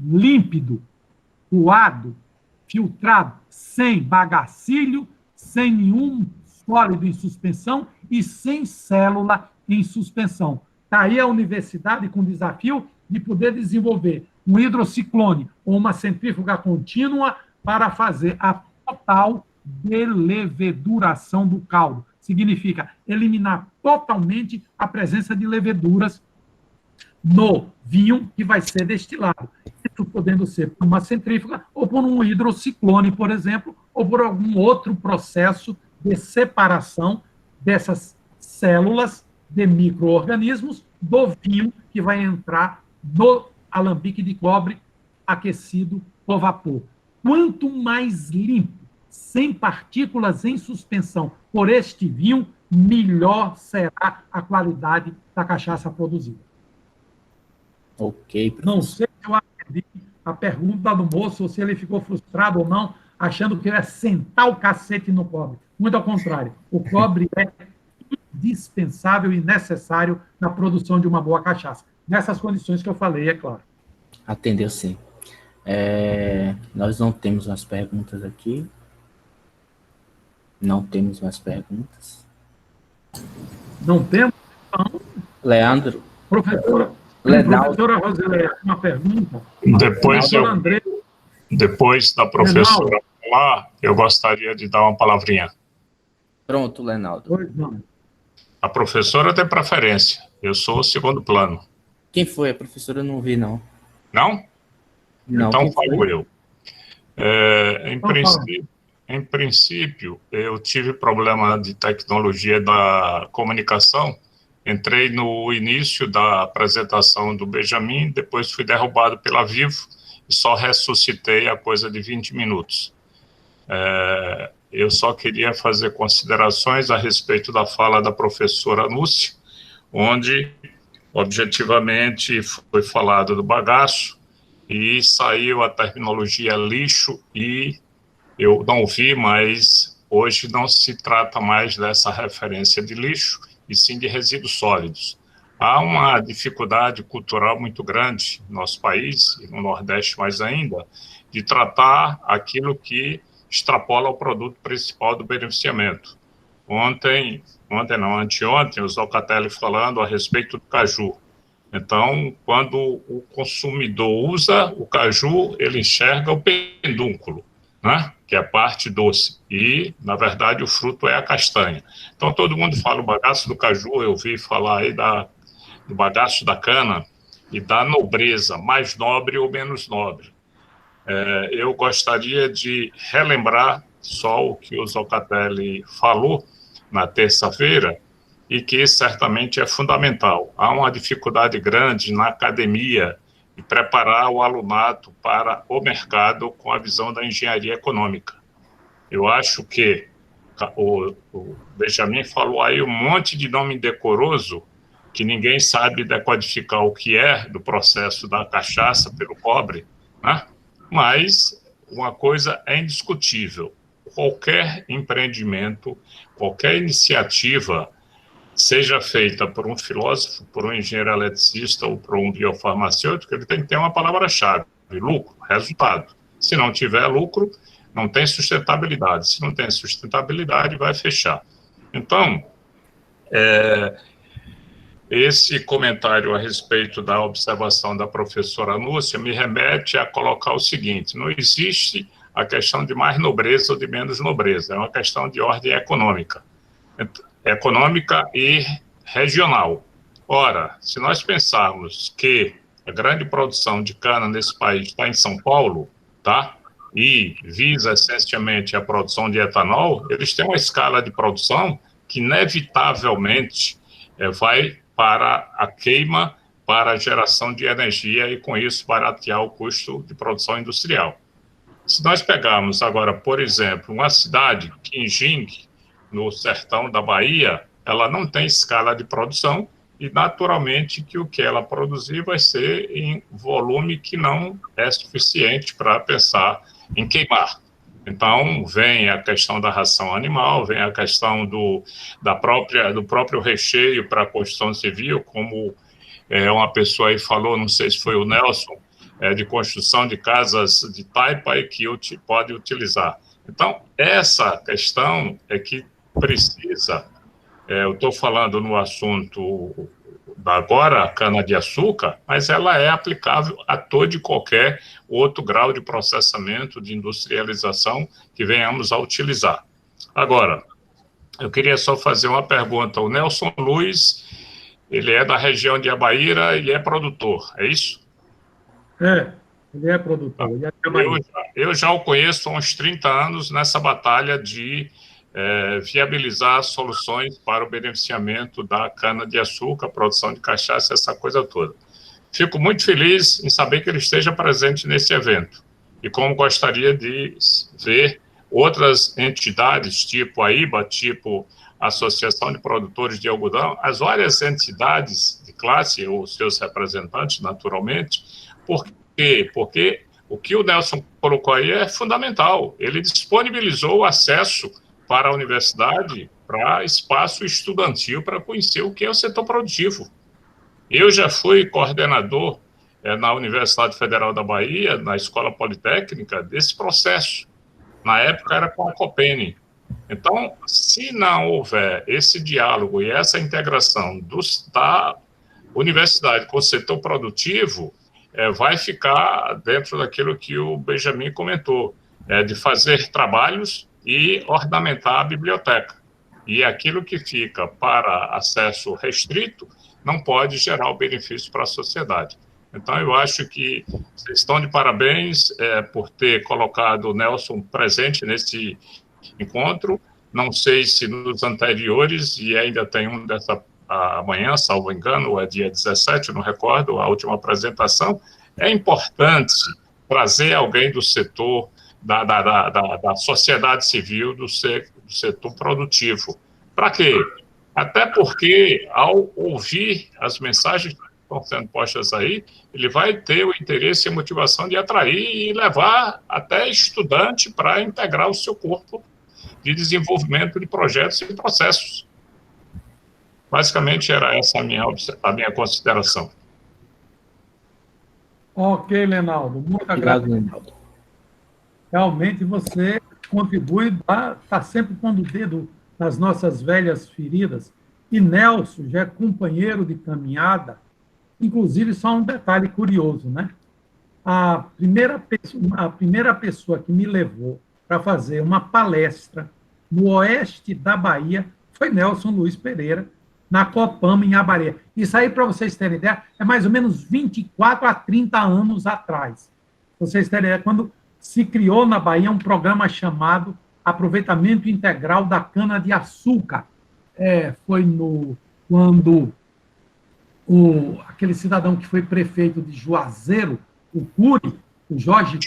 límpido, coado, filtrado, sem bagacilho, sem nenhum sólido em suspensão e sem célula em suspensão. Está aí a universidade com o desafio de poder desenvolver um hidrociclone ou uma centrífuga contínua para fazer a total deleveduração do caldo. Significa eliminar totalmente a presença de leveduras no vinho que vai ser destilado. Isso podendo ser por uma centrífuga ou por um hidrociclone, por exemplo, ou por algum outro processo de separação dessas células de micro-organismos do vinho que vai entrar no alambique de cobre aquecido por vapor. Quanto mais limpo, sem partículas em suspensão por este vinho, melhor será a qualidade da cachaça produzida. Ok. Não sei se eu atendi a pergunta do moço, ou se ele ficou frustrado ou não, achando que ia sentar o cacete no cobre. Muito ao contrário. O cobre é indispensável e necessário na produção de uma boa cachaça. Nessas condições que eu falei, é claro. Atendeu sim. Nós não temos mais perguntas aqui. Não temos mais perguntas. Não temos? Então, Leandro. Professora Rosileia, uma pergunta. Depois da professora falar, eu gostaria de dar uma palavrinha. Pronto, Lenaldo. Pois não. A professora tem preferência. Eu sou o segundo plano. Quem foi? A professora eu não vi, não. Não? Não. Então falo eu. Em princípio, eu tive problema de tecnologia da comunicação. Entrei no início da apresentação do Benjamin, depois fui derrubado pela Vivo e só ressuscitei a coisa de 20 minutos. Eu só queria fazer considerações a respeito da fala da professora Núcia, onde, objetivamente, foi falado do bagaço e saiu a terminologia lixo e eu não vi, mas hoje não se trata mais dessa referência de lixo, e sim de resíduos sólidos. Há uma dificuldade cultural muito grande no nosso país, e no Nordeste mais ainda, de tratar aquilo que extrapola o produto principal do beneficiamento. Anteontem, o Zocatelli falando a respeito do caju. Então, quando o consumidor usa o caju, ele enxerga o pedúnculo, né? Que é a parte doce, e, na verdade, o fruto é a castanha. Então, todo mundo fala o bagaço do caju, eu ouvi falar aí do bagaço da cana e da nobreza, mais nobre ou menos nobre. Eu gostaria de relembrar só o que o Zocatelli falou na terça-feira, e que certamente é fundamental. Há uma dificuldade grande na academia e preparar o alunato para o mercado com a visão da engenharia econômica. Eu acho que o Benjamin falou aí um monte de nome indecoroso que ninguém sabe decodificar o que é do processo da cachaça pelo cobre, né? Mas uma coisa é indiscutível: qualquer empreendimento, qualquer iniciativa, seja feita por um filósofo, por um engenheiro eletricista ou por um biofarmacêutico, ele tem que ter uma palavra-chave: lucro, resultado. Se não tiver lucro, não tem sustentabilidade. Se não tem sustentabilidade, vai fechar. Então, esse comentário a respeito da observação da professora Núcia me remete a colocar o seguinte: não existe a questão de mais nobreza ou de menos nobreza, é uma questão de ordem econômica e regional. Ora, se nós pensarmos que a grande produção de cana nesse país está em São Paulo, tá? E visa essencialmente a produção de etanol, eles têm uma escala de produção que inevitavelmente vai para a queima, para a geração de energia e, com isso, baratear o custo de produção industrial. Se nós pegarmos agora, por exemplo, uma cidade, Quinjing, no sertão da Bahia, ela não tem escala de produção e, naturalmente, que o que ela produzir vai ser em volume que não é suficiente para pensar em queimar. Então, vem a questão da ração animal, vem a questão do próprio recheio para a construção civil, como uma pessoa aí falou, não sei se foi o Nelson, de construção de casas de taipa e que pode utilizar. Então, essa questão é que precisa, eu estou falando no assunto agora, a cana-de-açúcar, mas ela é aplicável a todo e qualquer outro grau de processamento, de industrialização que venhamos a utilizar. Agora, eu queria só fazer uma pergunta. O Nelson Luiz, ele é da região de Abaíra e é produtor, é isso? Ele é produtor. Ele é eu já o conheço há uns 30 anos nessa batalha de viabilizar soluções para o beneficiamento da cana-de-açúcar, produção de cachaça, essa coisa toda. Fico muito feliz em saber que ele esteja presente nesse evento. E como gostaria de ver outras entidades, tipo a IBA, tipo a Associação de Produtores de Algodão, as várias entidades de classe, ou seus representantes, naturalmente. Por quê? Porque o que o Nelson colocou aí é fundamental. Ele disponibilizou o acesso para a universidade, para espaço estudantil, para conhecer o que é o setor produtivo. Eu já fui coordenador na Universidade Federal da Bahia, na Escola Politécnica, desse processo. Na época era com a Copene. Então, se não houver esse diálogo e essa integração da universidade com o setor produtivo, vai ficar dentro daquilo que o Benjamin comentou, de fazer trabalhos e ornamentar a biblioteca. E aquilo que fica para acesso restrito não pode gerar o benefício para a sociedade. Então, eu acho que vocês estão de parabéns por ter colocado o Nelson presente nesse encontro. Não sei se nos anteriores, e ainda tem um dessa amanhã, salvo engano, ou é dia 17, não recordo, a última apresentação. É importante trazer alguém do setor, da sociedade civil, do setor produtivo. Para quê? Até porque, ao ouvir as mensagens que estão sendo postas aí, ele vai ter o interesse e a motivação de atrair e levar até estudante para integrar o seu corpo de desenvolvimento de projetos e processos. Basicamente, era essa a minha consideração. Ok, Lenaldo. Muito agradecido. Realmente você contribui, está sempre pondo o dedo nas nossas velhas feridas. E Nelson já é companheiro de caminhada. Inclusive, só um detalhe curioso, né? A primeira pessoa que me levou para fazer uma palestra no oeste da Bahia foi Nelson Luiz Pereira, na Copama, em Abareira. Isso aí, para vocês terem ideia, é mais ou menos 24 a 30 anos atrás. Vocês terem ideia, quando se criou na Bahia um programa chamado Aproveitamento Integral da Cana-de-Açúcar. Foi quando aquele cidadão que foi prefeito de Juazeiro, o Cury, o Jorge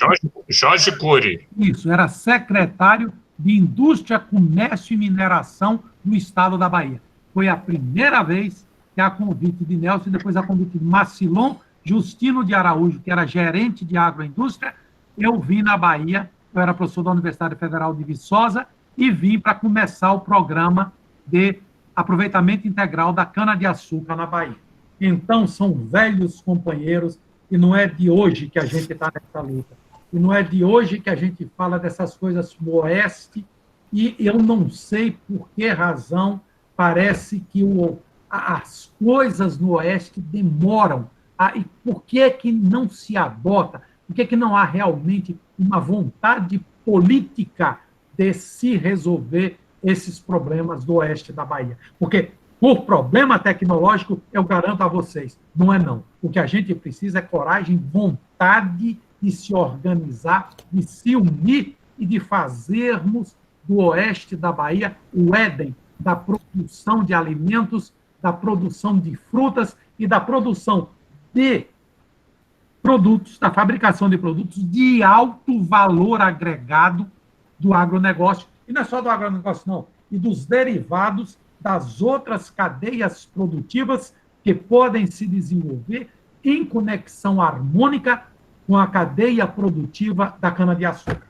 Cury. Isso, era secretário de Indústria, Comércio e Mineração do Estado da Bahia. Foi a primeira vez que, a convite de Nelson, e depois a convite de Macilon Justino de Araújo, que era gerente de agroindústria, eu vim na Bahia, eu era professor da Universidade Federal de Viçosa, e vim para começar o programa de aproveitamento integral da cana-de-açúcar na Bahia. Então, são velhos companheiros, e não é de hoje que a gente está nessa luta. E não é de hoje que a gente fala dessas coisas no Oeste, e eu não sei por que razão parece que as coisas no Oeste demoram. E por que não se adota? Por que não há realmente uma vontade política de se resolver esses problemas do Oeste da Bahia? Porque, por problema tecnológico, eu garanto a vocês, não é não. O que a gente precisa é coragem, vontade de se organizar, de se unir e de fazermos do Oeste da Bahia o Éden da produção de alimentos, da produção de frutas e da produção de produtos, da fabricação de produtos de alto valor agregado do agronegócio. E não é só do agronegócio, não, e dos derivados das outras cadeias produtivas que podem se desenvolver em conexão harmônica com a cadeia produtiva da cana-de-açúcar.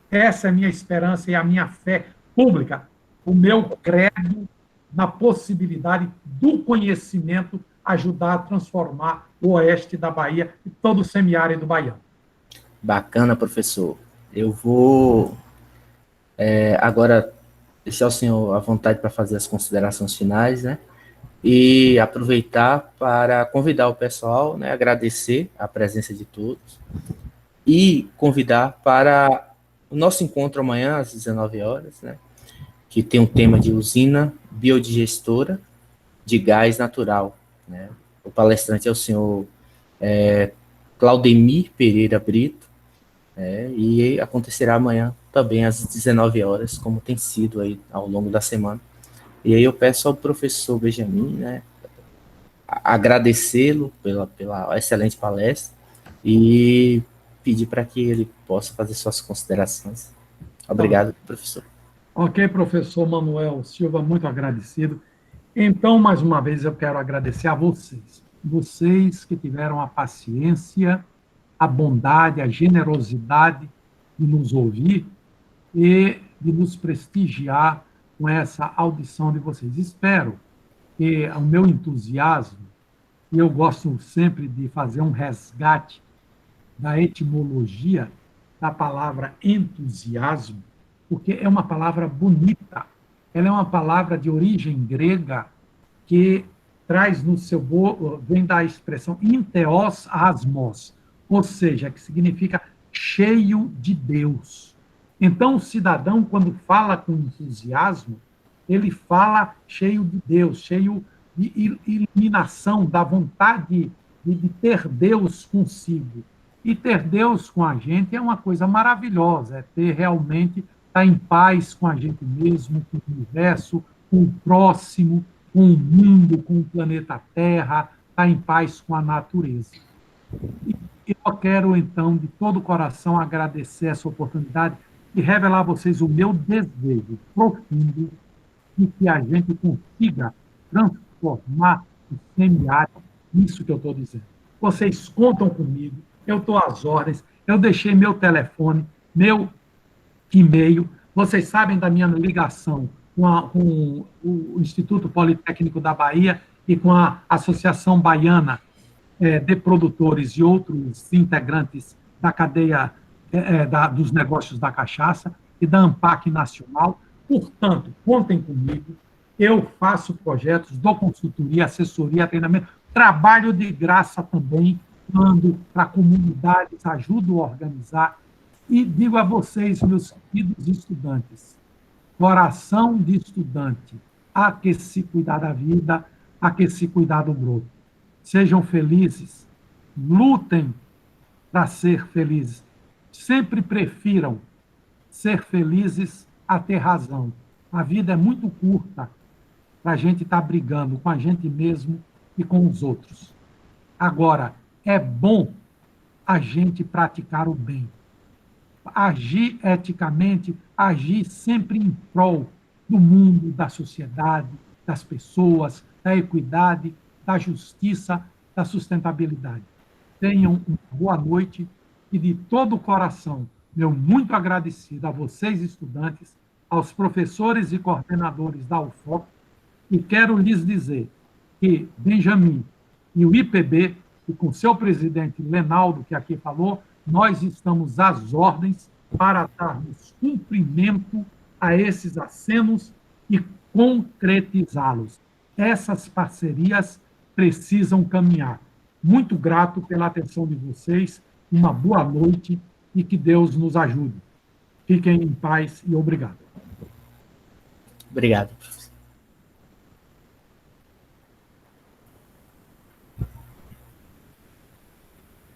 Essa é a minha esperança e a minha fé pública, o meu credo na possibilidade do conhecimento ajudar a transformar o oeste da Bahia e todo o semiárido baiano. Bacana, professor. Eu vou agora deixar o senhor à vontade para fazer as considerações finais, né? E aproveitar para convidar o pessoal, né? Agradecer a presença de todos e convidar para o nosso encontro amanhã às 19 horas, né? Que tem um tema de usina biodigestora de gás natural, né? O palestrante é o senhor Claudemir Pereira Brito, e acontecerá amanhã também às 19 horas, como tem sido aí ao longo da semana. E aí eu peço ao professor Benjamin, né, agradecê-lo pela excelente palestra e pedir para que ele possa fazer suas considerações. Obrigado, professor. Ok, professor Manuel Silva, muito agradecido. Então, mais uma vez, eu quero agradecer a vocês que tiveram a paciência, a bondade, a generosidade de nos ouvir e de nos prestigiar com essa audição de vocês. Espero que o meu entusiasmo, e eu gosto sempre de fazer um resgate da etimologia da palavra entusiasmo, porque é uma palavra bonita, ela é uma palavra de origem grega que traz no seu vem da expressão enteos asmos, ou seja, que significa cheio de Deus. Então, o cidadão, quando fala com entusiasmo, ele fala cheio de Deus, cheio de iluminação, da vontade de ter Deus consigo. E ter Deus com a gente é uma coisa maravilhosa, é ter realmente, estar em paz com a gente mesmo, com o universo, com o próximo, com o mundo, com o planeta Terra, estar em paz com a natureza. E eu quero, então, de todo o coração, agradecer essa oportunidade e revelar a vocês o meu desejo profundo de que a gente consiga transformar o semiárido nisso que eu estou dizendo. Vocês contam comigo, eu estou às ordens, eu deixei meu telefone, meu e-mail, vocês sabem da minha ligação com o Instituto Politécnico da Bahia e com a Associação Baiana de Produtores e outros integrantes da cadeia dos negócios da cachaça e da ANPAC Nacional. Portanto, contem comigo, eu faço projetos, dou consultoria, assessoria, treinamento, trabalho de graça também, mando para comunidades, ajudo a organizar. E digo a vocês, meus queridos estudantes, coração de estudante, há que se cuidar da vida, há que se cuidar do broto. Sejam felizes, lutem para ser felizes. Sempre prefiram ser felizes a ter razão. A vida é muito curta para a gente estar brigando com a gente mesmo e com os outros. Agora, é bom a gente praticar o bem. Agir eticamente, agir sempre em prol do mundo, da sociedade, das pessoas, da equidade, da justiça, da sustentabilidade. Tenham uma boa noite e, de todo o coração, meu muito agradecido a vocês, estudantes, aos professores e coordenadores da UFOP, e quero lhes dizer que Benjamin e o IPB, e com seu presidente Lenaldo, que aqui falou, nós estamos às ordens para darmos cumprimento a esses acenos e concretizá-los. Essas parcerias precisam caminhar. Muito grato pela atenção de vocês, uma boa noite e que Deus nos ajude. Fiquem em paz e obrigado. Obrigado.